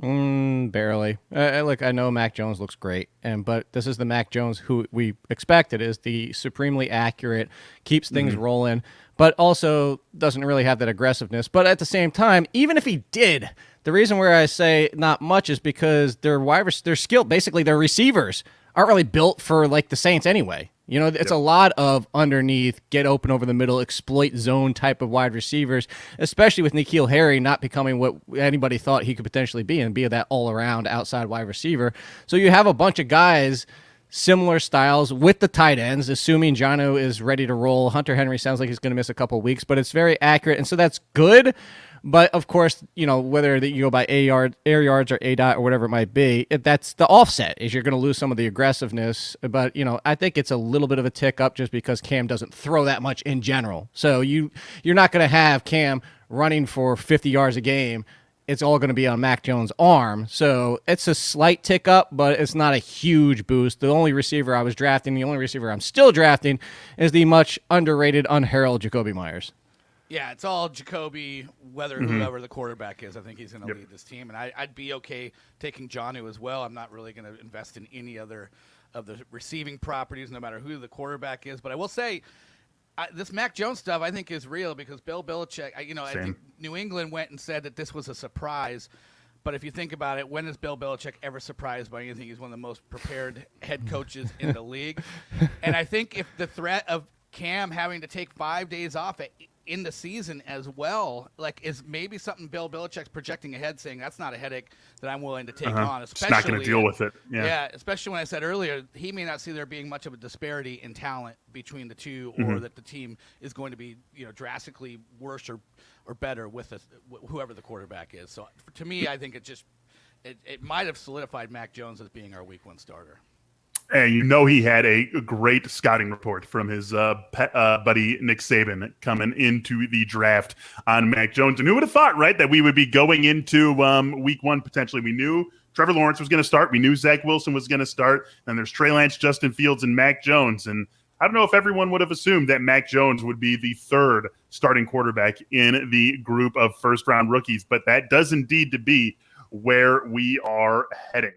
Barely. Look, I know Mac Jones looks great, but this is the Mac Jones who we expected is the supremely accurate, keeps things rolling, but also doesn't really have that aggressiveness. But at the same time, even if he did, the reason where I say not much is because their skill, basically their receivers, aren't really built for like the Saints anyway. It's a lot of underneath, get open over the middle, exploit zone type of wide receivers, especially with N'Keal Harry not becoming what anybody thought he could potentially be and be that all-around outside wide receiver. So you have a bunch of guys, similar styles with the tight ends, assuming Jono is ready to roll. Hunter Henry sounds like he's going to miss a couple weeks, but it's very accurate, and so that's good. But, of course, whether you go by air yards or ADOT or whatever it might be, that's the offset, is you're going to lose some of the aggressiveness. But, I think it's a little bit of a tick up just because Cam doesn't throw that much in general. So you're not going to have Cam running for 50 yards a game. It's all going to be on Mac Jones' arm. So it's a slight tick up, but it's not a huge boost. The only receiver I was drafting, the only receiver I'm still drafting, is the much underrated, unheralded Jacoby Myers. Yeah, it's all Jacoby, whoever the quarterback is. I think he's going to lead this team. And I'd be okay taking Jonnu as well. I'm not really going to invest in any other of the receiving properties, no matter who the quarterback is. But I will say, this Mac Jones stuff, I think, is real because Bill Belichick, I think New England went and said that this was a surprise. But if you think about it, when is Bill Belichick ever surprised by anything? He's one of the most prepared head coaches in the league. And I think if the threat of Cam having to take 5 days off in the season as well, is maybe something Bill Belichick's projecting ahead, saying that's not a headache that I'm willing to take on. Especially, just not going to deal with it. Yeah, especially when I said earlier, he may not see there being much of a disparity in talent between the two, or that the team is going to be drastically worse or better with whoever the quarterback is. So to me, I think it might have solidified Mac Jones as being our week 1 starter. And he had a great scouting report from his buddy Nick Saban coming into the draft on Mac Jones. And who would have thought, right, that we would be going into week 1 potentially? We knew Trevor Lawrence was going to start. We knew Zach Wilson was going to start. And there's Trey Lance, Justin Fields, and Mac Jones. And I don't know if everyone would have assumed that Mac Jones would be the 3rd starting quarterback in the group of first-round rookies. But that does indeed to be where we are heading.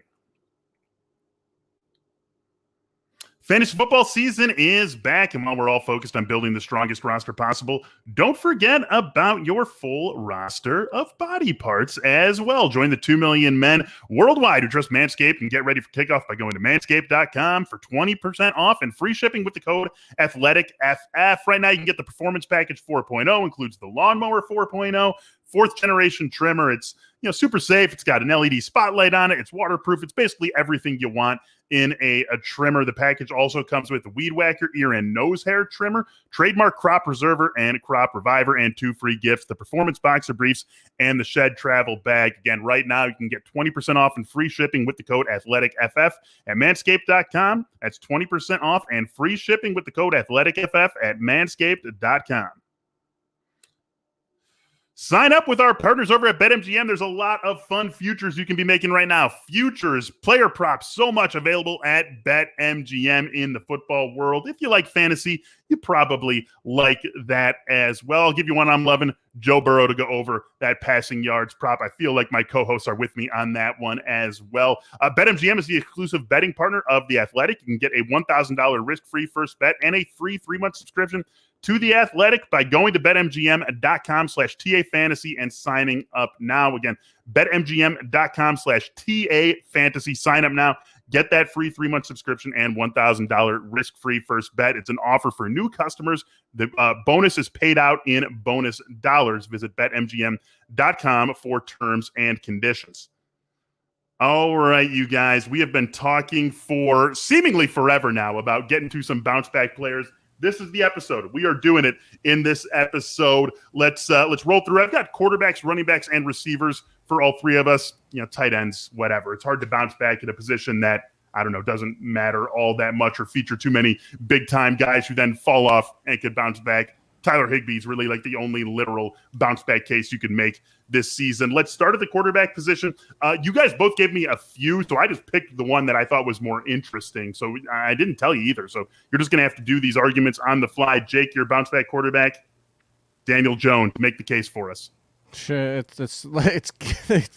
Fantasy football season is back, and while we're all focused on building the strongest roster possible, don't forget about your full roster of body parts as well. Join the 2 million men worldwide who trust Manscaped and get ready for kickoff by going to manscaped.com for 20% off and free shipping with the code AthleticFF. Right now, you can get the Performance Package 4.0, includes the Lawnmower 4.0, fourth generation trimmer. It's super safe. It's got an LED spotlight on it. It's waterproof. It's basically everything you want in a trimmer. The package also comes with the Weed Whacker ear and nose hair trimmer, trademark crop preserver and crop reviver, and 2 free gifts, the performance boxer briefs and the shed travel bag. Again, right now you can get 20% off and free shipping with the code AthleticFF at manscaped.com. That's 20% off and free shipping with the code AthleticFF at manscaped.com. Sign up with our partners over at BetMGM. There's a lot of fun futures you can be making right now. Futures, player props, so much available at BetMGM in the football world. If you like fantasy, you probably like that as well. I'll give you one I'm loving, Joe Burrow, to go over that passing yards prop. I feel like my co-hosts are with me on that one as well. BetMGM is the exclusive betting partner of The Athletic. You can get a $1,000 risk-free first bet and a free 3-month subscription to The Athletic by going to betmgm.com/TA-fantasy and signing up now. Again, betmgm.com/TA-fantasy. Sign up now. Get that free 3-month subscription and $1,000 risk-free first bet. It's an offer for new customers. The bonus is paid out in bonus dollars. Visit betmgm.com for terms and conditions. All right, you guys, we have been talking for seemingly forever now about getting to some bounce back players. This is the episode. We are doing it in this episode. Let's roll through. I've got quarterbacks, running backs, and receivers for all three of us. Tight ends, whatever. It's hard to bounce back in a position that, I don't know, doesn't matter all that much or feature too many big-time guys who then fall off and could bounce back. Tyler Higbee's really like the only literal bounce back case you could make this season. Let's start at the quarterback position. You guys both gave me a few, so I just picked the one that I thought was more interesting. So I didn't tell you either. So you're just going to have to do these arguments on the fly. Jake, your bounce back quarterback. Daniel Jones, make the case for us. Sure, it's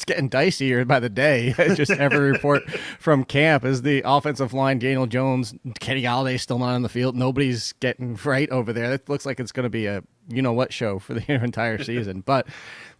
getting dicier by the day. Just every report from camp is the offensive line. Daniel Jones, Kenny Galladay still not on the field. Nobody's getting right over there. It looks like it's going to be a you-know-what show for the entire season. But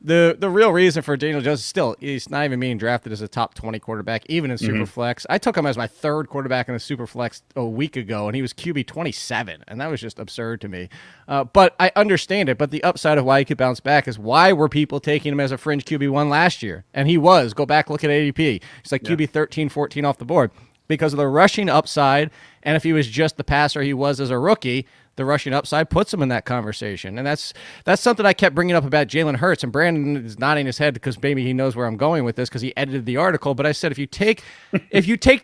the real reason for Daniel Jones is still he's not even being drafted as a top 20 quarterback, even in Superflex. I took him as my third quarterback in the Superflex a week ago, and he was QB 27, and that was just absurd to me. But I understand it. But the upside of why he could bounce back is why were people taking him as a fringe QB1 last year? And he was. Go back, look at ADP. He's like QB 13, 14 off the board because of the rushing upside. And if he was just the passer he was as a rookie, the rushing upside puts him in that conversation. And that's something I kept bringing up about Jalen Hurts. And Brandon is nodding his head because maybe he knows where I'm going with this because he edited the article. But I said if you take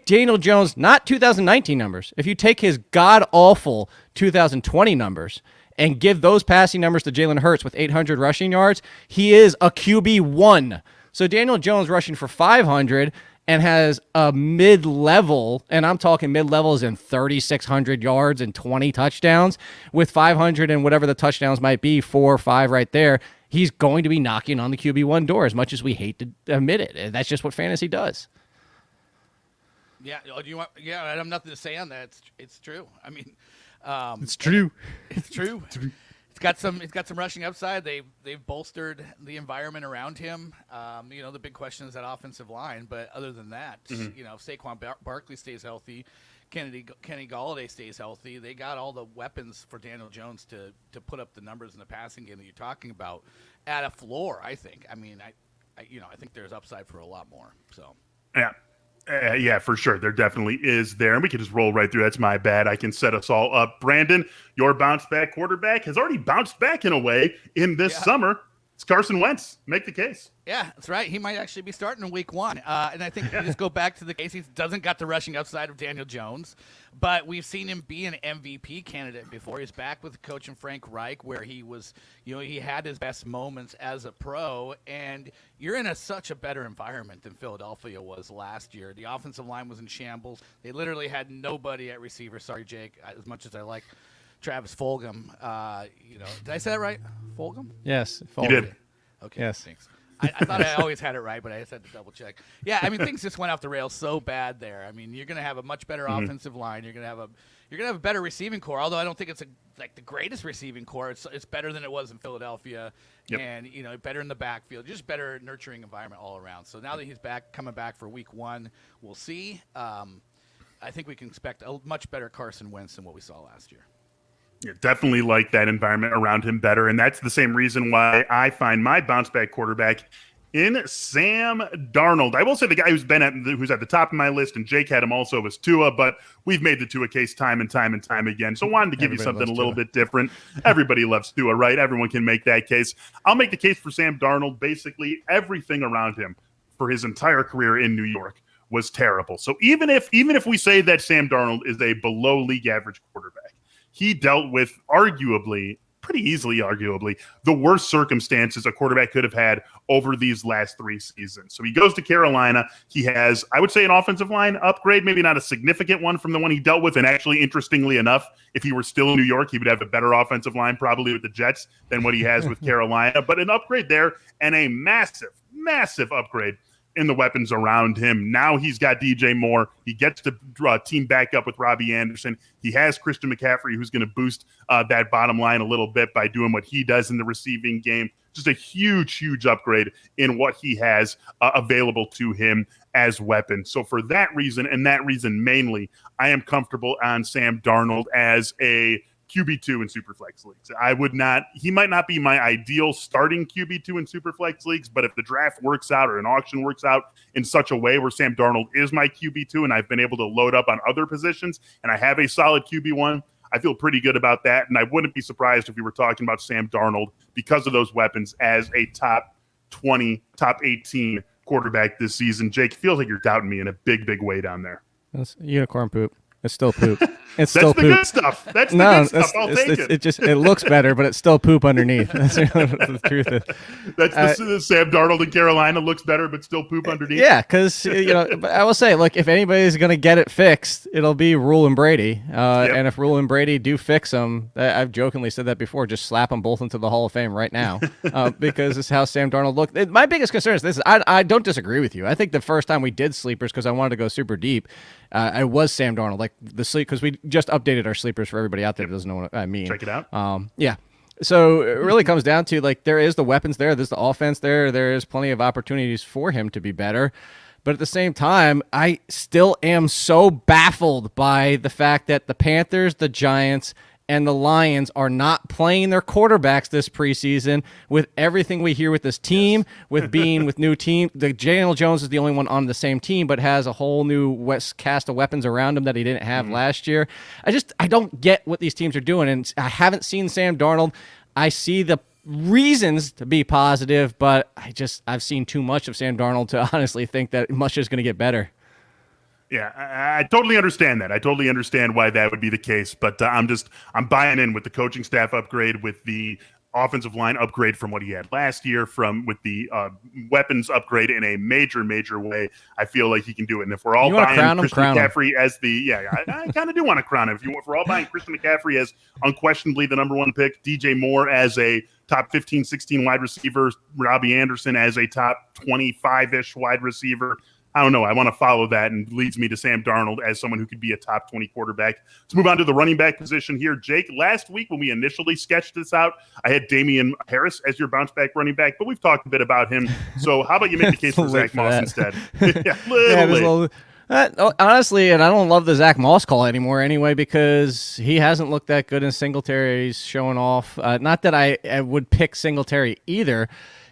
Daniel Jones, not 2019 numbers, if you take his god-awful 2020 numbers and give those passing numbers to Jalen Hurts with 800 rushing yards, he is a QB1. So Daniel Jones rushing for 500 and has a mid-level, and I'm talking mid-level is in 3,600 yards and 20 touchdowns, with 500 and whatever the touchdowns might be, 4 or 5 right there, he's going to be knocking on the QB1 door as much as we hate to admit it. And that's just what fantasy does. Yeah, I have nothing to say on that. It's true. I mean, it's true. It's true. It's got some rushing upside. They've bolstered the environment around him. The big question is that offensive line, but other than that, if Saquon Barkley stays healthy, Kenny Galladay stays healthy, they got all the weapons for Daniel Jones to put up the numbers in the passing game that you're talking about at a floor. I think. I mean, I think there's upside for a lot more. So yeah. Yeah, for sure. There definitely is there. And we can just roll right through. That's my bad. I can set us all up. Brandon, your bounce back quarterback has already bounced back in a way in this summer. It's Carson Wentz. Make the case. Yeah, that's right. He might actually be starting in week 1. And I think you just go back to the case. He doesn't got the rushing upside of Daniel Jones, but we've seen him be an MVP candidate before. He's back with coach and Frank Reich, where he was, he had his best moments as a pro, and you're in such a better environment than Philadelphia was last year. The offensive line was in shambles. They literally had nobody at receiver. Sorry, Jake, as much as I like Travis Fulgham. Did I say that right? Fulgham? Yes. You did. Okay. Yes. Thanks. I thought I always had it right, but I just had to double check. Yeah, I mean things just went off the rails so bad there. I mean, you're going to have a much better offensive line. You're going to have a better receiving core. Although I don't think it's like the greatest receiving core. It's better than it was in Philadelphia, and better in the backfield. Just better nurturing environment all around. So now that he's coming back for Week 1, we'll see. I think we can expect a much better Carson Wentz than what we saw last year. Yeah, definitely like that environment around him better. And that's the same reason why I find my bounce back quarterback in Sam Darnold. I will say the guy who's at the top of my list, and Jake had him also, was Tua, but we've made the Tua case time and time again. So wanted to give you something a little bit different. Everybody loves Tua, right? Everyone can make that case. I'll make the case for Sam Darnold. Basically everything around him for his entire career in New York was terrible. So even if we say that Sam Darnold is a below league average quarterback, he dealt with pretty easily, the worst circumstances a quarterback could have had over these last 3 seasons. So he goes to Carolina. He has, I would say, an offensive line upgrade, maybe not a significant one from the one he dealt with. And actually, interestingly enough, if he were still in New York, he would have a better offensive line probably with the Jets than what he has with Carolina. But an upgrade there and a massive upgrade in the weapons around him. Now he's got DJ Moore. He gets to team back up with Robbie Anderson. He has Christian McCaffrey, who's going to boost that bottom line a little bit by doing what he does in the receiving game. Just a huge upgrade in what he has available to him as weapons. So for that reason, and that reason mainly, I am comfortable on Sam Darnold as a QB2 in Superflex leagues. He might not be my ideal starting QB2 in Superflex leagues, but if the draft works out or an auction works out in such a way where Sam Darnold is my QB2 and I've been able to load up on other positions and I have a solid QB1, I feel pretty good about that. And I wouldn't be surprised if we were talking about Sam Darnold because of those weapons as a top 20, top 18 quarterback this season. Jake, feels like you're doubting me in a big way down there. That's unicorn poop. It's still poop. It's still poop. Good stuff. That's the good stuff. I'll take it. It looks better, but it's still poop underneath. That's the truth. That's the Sam Darnold in Carolina looks better, but still poop underneath. Yeah, because I will say, look, if anybody's going to get it fixed, it'll be Rule and Brady. And if Rule and Brady do fix them, I've jokingly said that before, just slap them both into the Hall of Fame right now, because this is how Sam Darnold looked. My biggest concern is this. I don't disagree with you. I think the first time we did sleepers, because I wanted to go super deep, I was Sam Darnold, like the sleep, because we just updated our sleepers for everybody out there that doesn't know what I mean. Check it out. Yeah. So it really comes down to, like, there is the weapons there. There's the offense there. There is plenty of opportunities for him to be better. But at the same time, I still am so baffled by the fact that the Panthers, the Giants, and the Lions are not playing their quarterbacks this preseason with everything we hear with this team, with being with new team. The Daniel Jones is the only one on the same team, but has a whole new cast of weapons around him that he didn't have last year. I don't get what these teams are doing, and I haven't seen Sam Darnold. I see the reasons to be positive, but I've seen too much of Sam Darnold to honestly think that much is going to get better. Yeah, I totally understand that. I totally understand why that would be the case, but I'm buying in with the coaching staff upgrade, with the offensive line upgrade from what he had last year, with the weapons upgrade in a major way. I feel like he can do it. And if we're all buying Christian McCaffrey as I kind of do want to crown him. If we're all buying Christian McCaffrey as unquestionably the number 1 pick, DJ Moore as a top 15, 16 wide receiver, Robbie Anderson as a top 25-ish wide receiver, I don't know. I want to follow that, and leads me to Sam Darnold as someone who could be a top 20 quarterback. Let's move on to the running back position here. Jake, last week when we initially sketched this out, I had Damien Harris as your bounce back running back, but we've talked a bit about him. So how about you make the case for Zach Moss instead? Honestly, and I don't love the Zach Moss call anymore anyway, because he hasn't looked that good in Singletary's showing off. Not that I would pick Singletary either.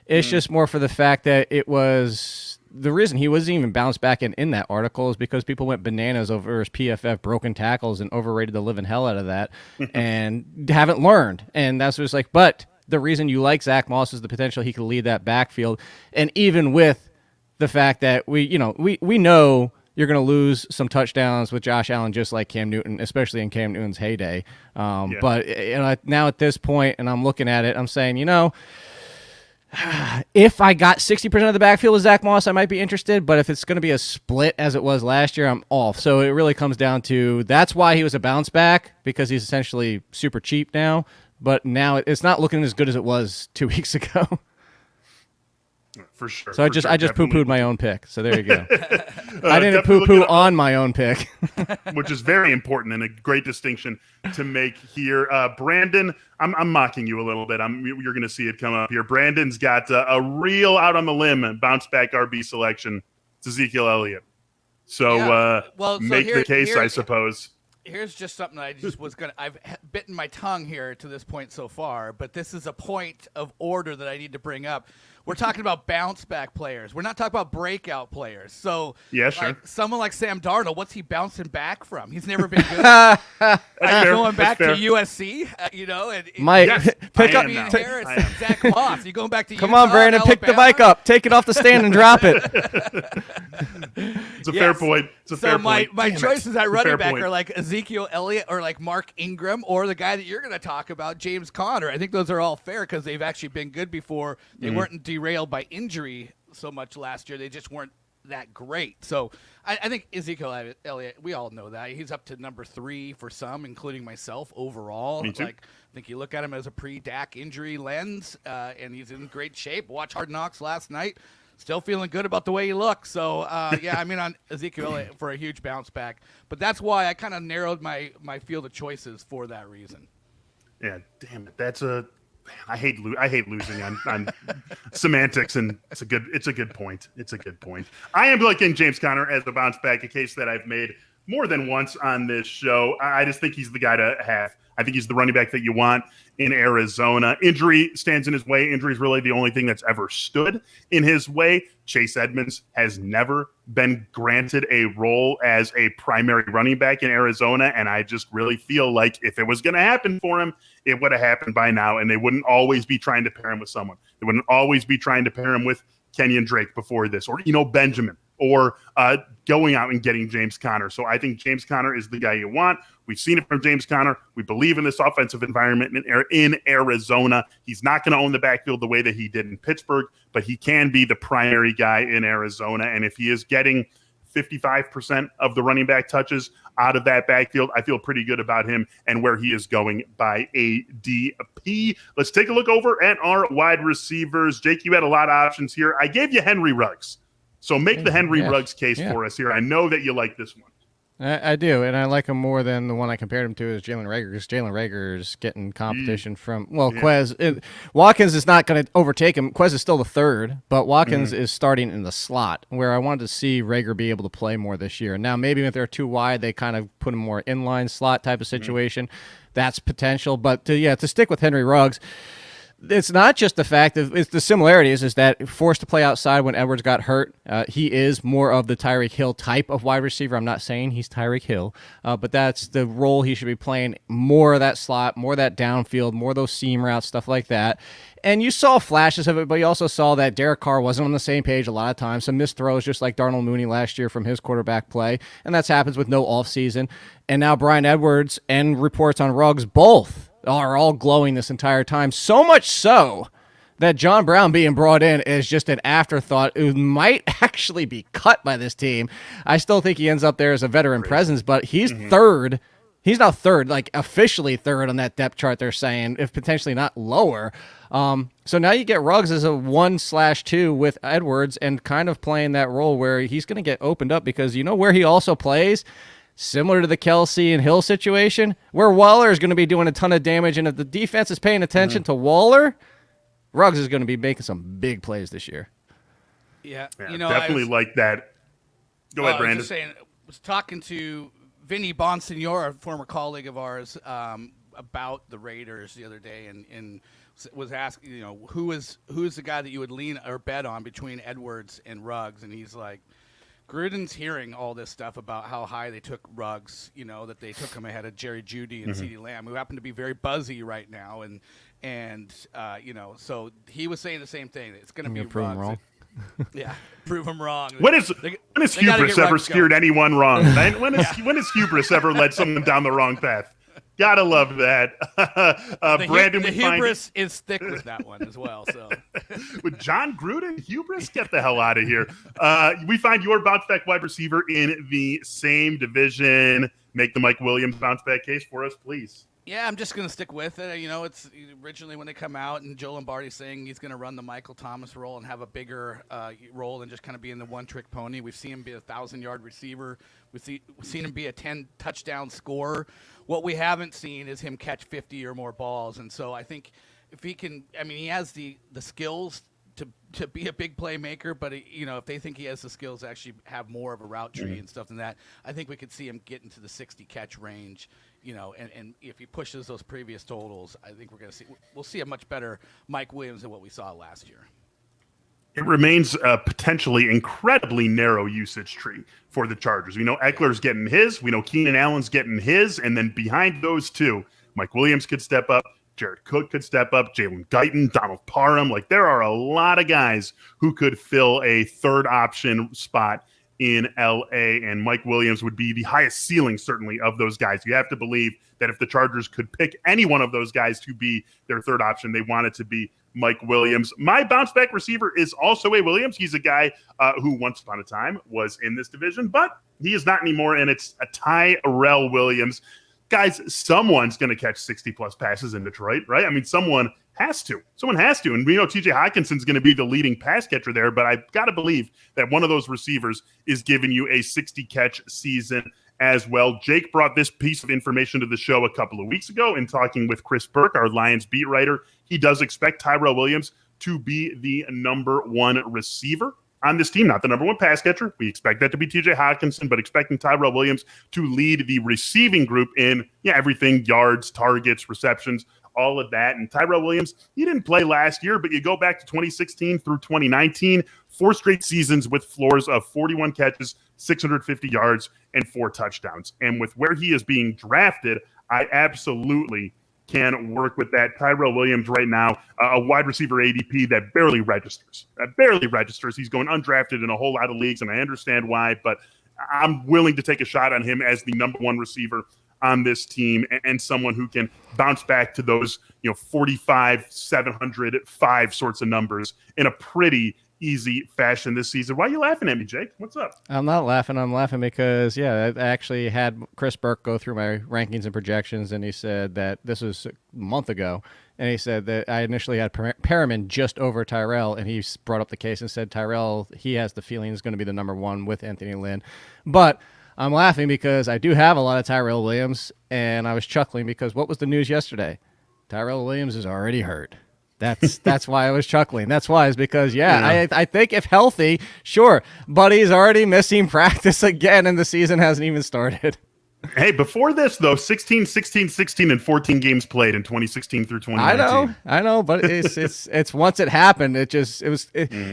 It's just more for the fact that it was... The reason he wasn't even bounced back in that article is because people went bananas over his PFF broken tackles and overrated the living hell out of that and haven't learned. And that's what's like, but the reason you like Zach Moss is the potential he could lead that backfield. And even with the fact that we know you're going to lose some touchdowns with Josh Allen, just like Cam Newton, especially in Cam Newton's heyday. But now at this point, and I'm looking at it, I'm saying, if I got 60% of the backfield with Zach Moss, I might be interested. But if it's going to be a split as it was last year, I'm off. So it really comes down to that's why he was a bounce back, because he's essentially super cheap now. But now it's not looking as good as it was 2 weeks ago. For sure. So I just Definitely. poo-pooed my own pick. So there you go. I didn't Definitely poo-poo looking on my own pick. which is very important and a great distinction to make here. Brandon, I'm mocking you a little bit. You're going to see it come up here. Brandon's got a real out on the limb bounce back RB selection. It's Ezekiel Elliott. So make the case, I suppose. Here's just something I just was going to – I've bitten my tongue here to this point so far, but this is a point of order that I need to bring up. We're talking about bounce-back players. We're not talking about breakout players. So yeah, sure. Someone like Sam Darnold, what's he bouncing back from? He's never been good. Going back to USC, And Mike, yes, pick up Harris, Zach Moss. You going back to Come Utah, on, Brandon, Alabama? pick the mic up. Take it off the stand and drop it. It's a fair point. It's a fair point. My choices at running back point. are like Ezekiel Elliott or like Mark Ingram or the guy that you're going to talk about, James Conner. I think those are all fair because they've actually been good before. They weren't derailed by injury so much last year. They just weren't that great. So I think Ezekiel Elliott, we all know that. He's up to number 3 for some, including myself overall. Me too. Like, I think you look at him as a pre-Dak injury lens, and he's in great shape. Watch Hard Knocks last night. Still feeling good about the way he looks. So, on Ezekiel for a huge bounce back. But that's why I kind of narrowed my field of choices for that reason. Yeah, damn it. I hate losing on semantics, and it's a good point. It's a good point. I am liking James Conner as a bounce back, a case that I've made more than once on this show. I just think he's the guy to have. I think he's the running back that you want in Arizona. Injury stands in his way. Injury is really the only thing that's ever stood in his way. Chase Edmonds has never been granted a role as a primary running back in Arizona, and I just really feel like if it was going to happen for him, it would have happened by now, and they wouldn't always be trying to pair him with someone. They wouldn't always be trying to pair him with Kenyon Drake before this, or Benjamin, or going out and getting James Conner. So I think James Conner is the guy you want. We've seen it from James Conner. We believe in this offensive environment in Arizona. He's not going to own the backfield the way that he did in Pittsburgh, but he can be the primary guy in Arizona. And if he is getting 55% of the running back touches out of that backfield, I feel pretty good about him and where he is going by ADP. Let's take a look over at our wide receivers. Jake, you had a lot of options here. I gave you Henry Ruggs. So make the Henry Ruggs case for us here. I know that you like this one. I do, and I like him more than the one I compared him to is Jalen Reagor, because Jalen Reagor is getting competition from, Quez. Watkins is not going to overtake him. Quez is still the third, but Watkins is starting in the slot, where I wanted to see Reagor be able to play more this year. Now, maybe if they're too wide, they kind of put him more inline slot type of situation. That's potential, but to stick with Henry Ruggs, it's not just the fact of it's the similarities is that forced to play outside when Edwards got hurt. He is more of the Tyreek Hill type of wide receiver. I'm not saying he's Tyreek Hill, but that's the role he should be playing. More of that slot, more of that downfield, more of those seam routes, stuff like that. And you saw flashes of it, but you also saw that Derek Carr wasn't on the same page a lot of times. Some missed throws, just like Darnell Mooney last year from his quarterback play. And that happens with no offseason. And now Brian Edwards and reports on Ruggs both are all glowing this entire time. So much so that John Brown being brought in is just an afterthought who might actually be cut by this team. I still think he ends up there as a veteran presence, but he's third. He's now third, like officially third on that depth chart they're saying, if potentially not lower. So now you get Ruggs as a 1/2 with Edwards and kind of playing that role where he's going to get opened up because you know where he also plays? Similar to the Kelsey and Hill situation, where Waller is going to be doing a ton of damage, and if the defense is paying attention to Waller, Ruggs is going to be making some big plays this year. Yeah, definitely like that. Go ahead, Brandon. I was talking to Vinny Bonsignor, a former colleague of ours, about the Raiders the other day, and was asking, who is the guy that you would lean or bet on between Edwards and Ruggs, and he's like, Gruden's hearing all this stuff about how high they took Ruggs, that they took him ahead of Jerry Jeudy and CeeDee Lamb, who happen to be very buzzy right now, and so he was saying the same thing. It's going to be prove him Ruggs. wrong. Yeah, prove him wrong. When has hubris ever steered anyone wrong? When has hubris ever led someone down the wrong path? Gotta love that. Brandon, the hubris is thick with that one as well. So with John Gruden, hubris, get the hell out of here. We find your bounce back wide receiver in the same division. Make the Mike Williams bounce back case for us, please. Yeah, I'm just going to stick with it. It's originally when they come out and Joe Lombardi saying he's going to run the Michael Thomas role and have a bigger role than just kind of being the one-trick pony. We've seen him be a 1,000-yard receiver. We've seen him be a 10-touchdown scorer. What we haven't seen is him catch 50 or more balls. And so I think if he can – he has the skills to be a big playmaker, but if they think he has the skills to actually have more of a route tree and stuff than that, I think we could see him get into the 60 catch range, and if he pushes those previous totals, I think we'll see a much better Mike Williams than what we saw last year. It remains a potentially incredibly narrow usage tree for the Chargers. We know Eckler's getting his, we know Keenan Allen's getting his, and then behind those two, Mike Williams could step up, Jared Cook could step up, Jalen Guyton, Donald Parham. Like, there are a lot of guys who could fill a third option spot in LA, and Mike Williams would be the highest ceiling, certainly, of those guys. You have to believe that if the Chargers could pick any one of those guys to be their third option, they want it to be Mike Williams. My bounce back receiver is also a Williams. He's a guy who once upon a time was in this division, but he is not anymore, and it's a Darrell Williams. Guys, someone's going to catch 60-plus passes in Detroit, right? Someone has to. And we know TJ Hawkinson's going to be the leading pass catcher there, but I've got to believe that one of those receivers is giving you a 60-catch season as well. Jake brought this piece of information to the show a couple of weeks ago in talking with Chris Burke, our Lions beat writer. He does expect Darrell Williams to be the number one receiver on this team, not the number one pass catcher. We expect that to be TJ Hawkinson, but expecting Darrell Williams to lead the receiving group in everything, yards, targets, receptions, all of that. And Darrell Williams, he didn't play last year, but you go back to 2016 through 2019, 4 straight seasons with floors of 41 catches, 650 yards, and 4 touchdowns. And with where he is being drafted, I absolutely can work with that. Darrell Williams right now, a wide receiver ADP that barely registers. He's going undrafted in a whole lot of leagues, and I understand why, but I'm willing to take a shot on him as the number one receiver on this team and someone who can bounce back to those 45, 705 sorts of numbers in a pretty easy fashion this season. Why are you laughing at me, Jake? What's up? I'm not laughing. I'm laughing because, I actually had Chris Burke go through my rankings and projections, and he said that this was a month ago, and he said that I initially had Perriman just over Darrell, and he brought up the case and said Darrell, he has the feeling is going to be the number one with Anthony Lynn. But I'm laughing because I do have a lot of Darrell Williams, and I was chuckling because what was the news yesterday? Darrell Williams is already hurt. That's why I was chuckling. That's why, is because, I think if healthy, sure, but he's already missing practice again, and the season hasn't even started. Hey, before this, though, 16, 16, 16, and 14 games played in 2016 through 2019. I know, but it's once it happened,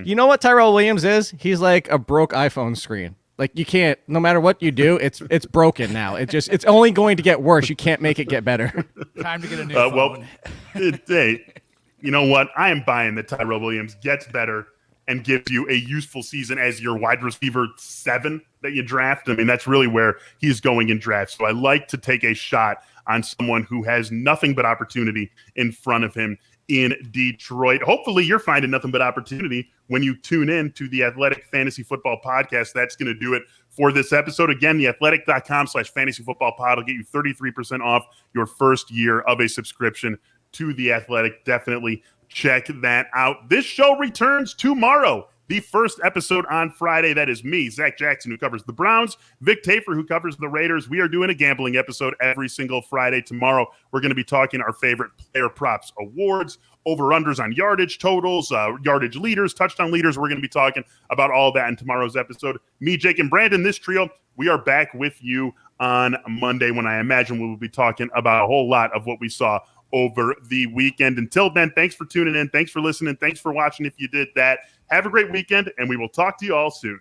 you know what Darrell Williams is? He's like a broke iPhone screen. Like, you can't, no matter what you do, it's broken now. It's only going to get worse. You can't make it get better. Time to get a new phone. Hey, you know what? I am buying that Darrell Williams gets better and gives you a useful season as your wide receiver 7 that you draft. That's really where he's going in drafts. So I like to take a shot on someone who has nothing but opportunity in front of him in Detroit. Hopefully you're finding nothing but opportunity when you tune in to the Athletic Fantasy Football Podcast. That's going to do it for this episode. Again, theathletic.com/fantasyfootballpod will get you 33% off your first year of a subscription to The Athletic. Definitely check that out. This show returns tomorrow. The first episode on Friday. That is me, Zach Jackson, who covers the Browns, Vic Tafer, who covers the Raiders. We are doing a gambling episode every single Friday. Tomorrow, we're going to be talking our favorite player props awards, over-unders on yardage totals, yardage leaders, touchdown leaders. We're going to be talking about all that in tomorrow's episode. Me, Jake, and Brandon, this trio, we are back with you on Monday, when I imagine we will be talking about a whole lot of what we saw over the weekend. Until then, thanks for tuning in. Thanks for listening. Thanks for watching if you did that. Have a great weekend, and we will talk to you all soon.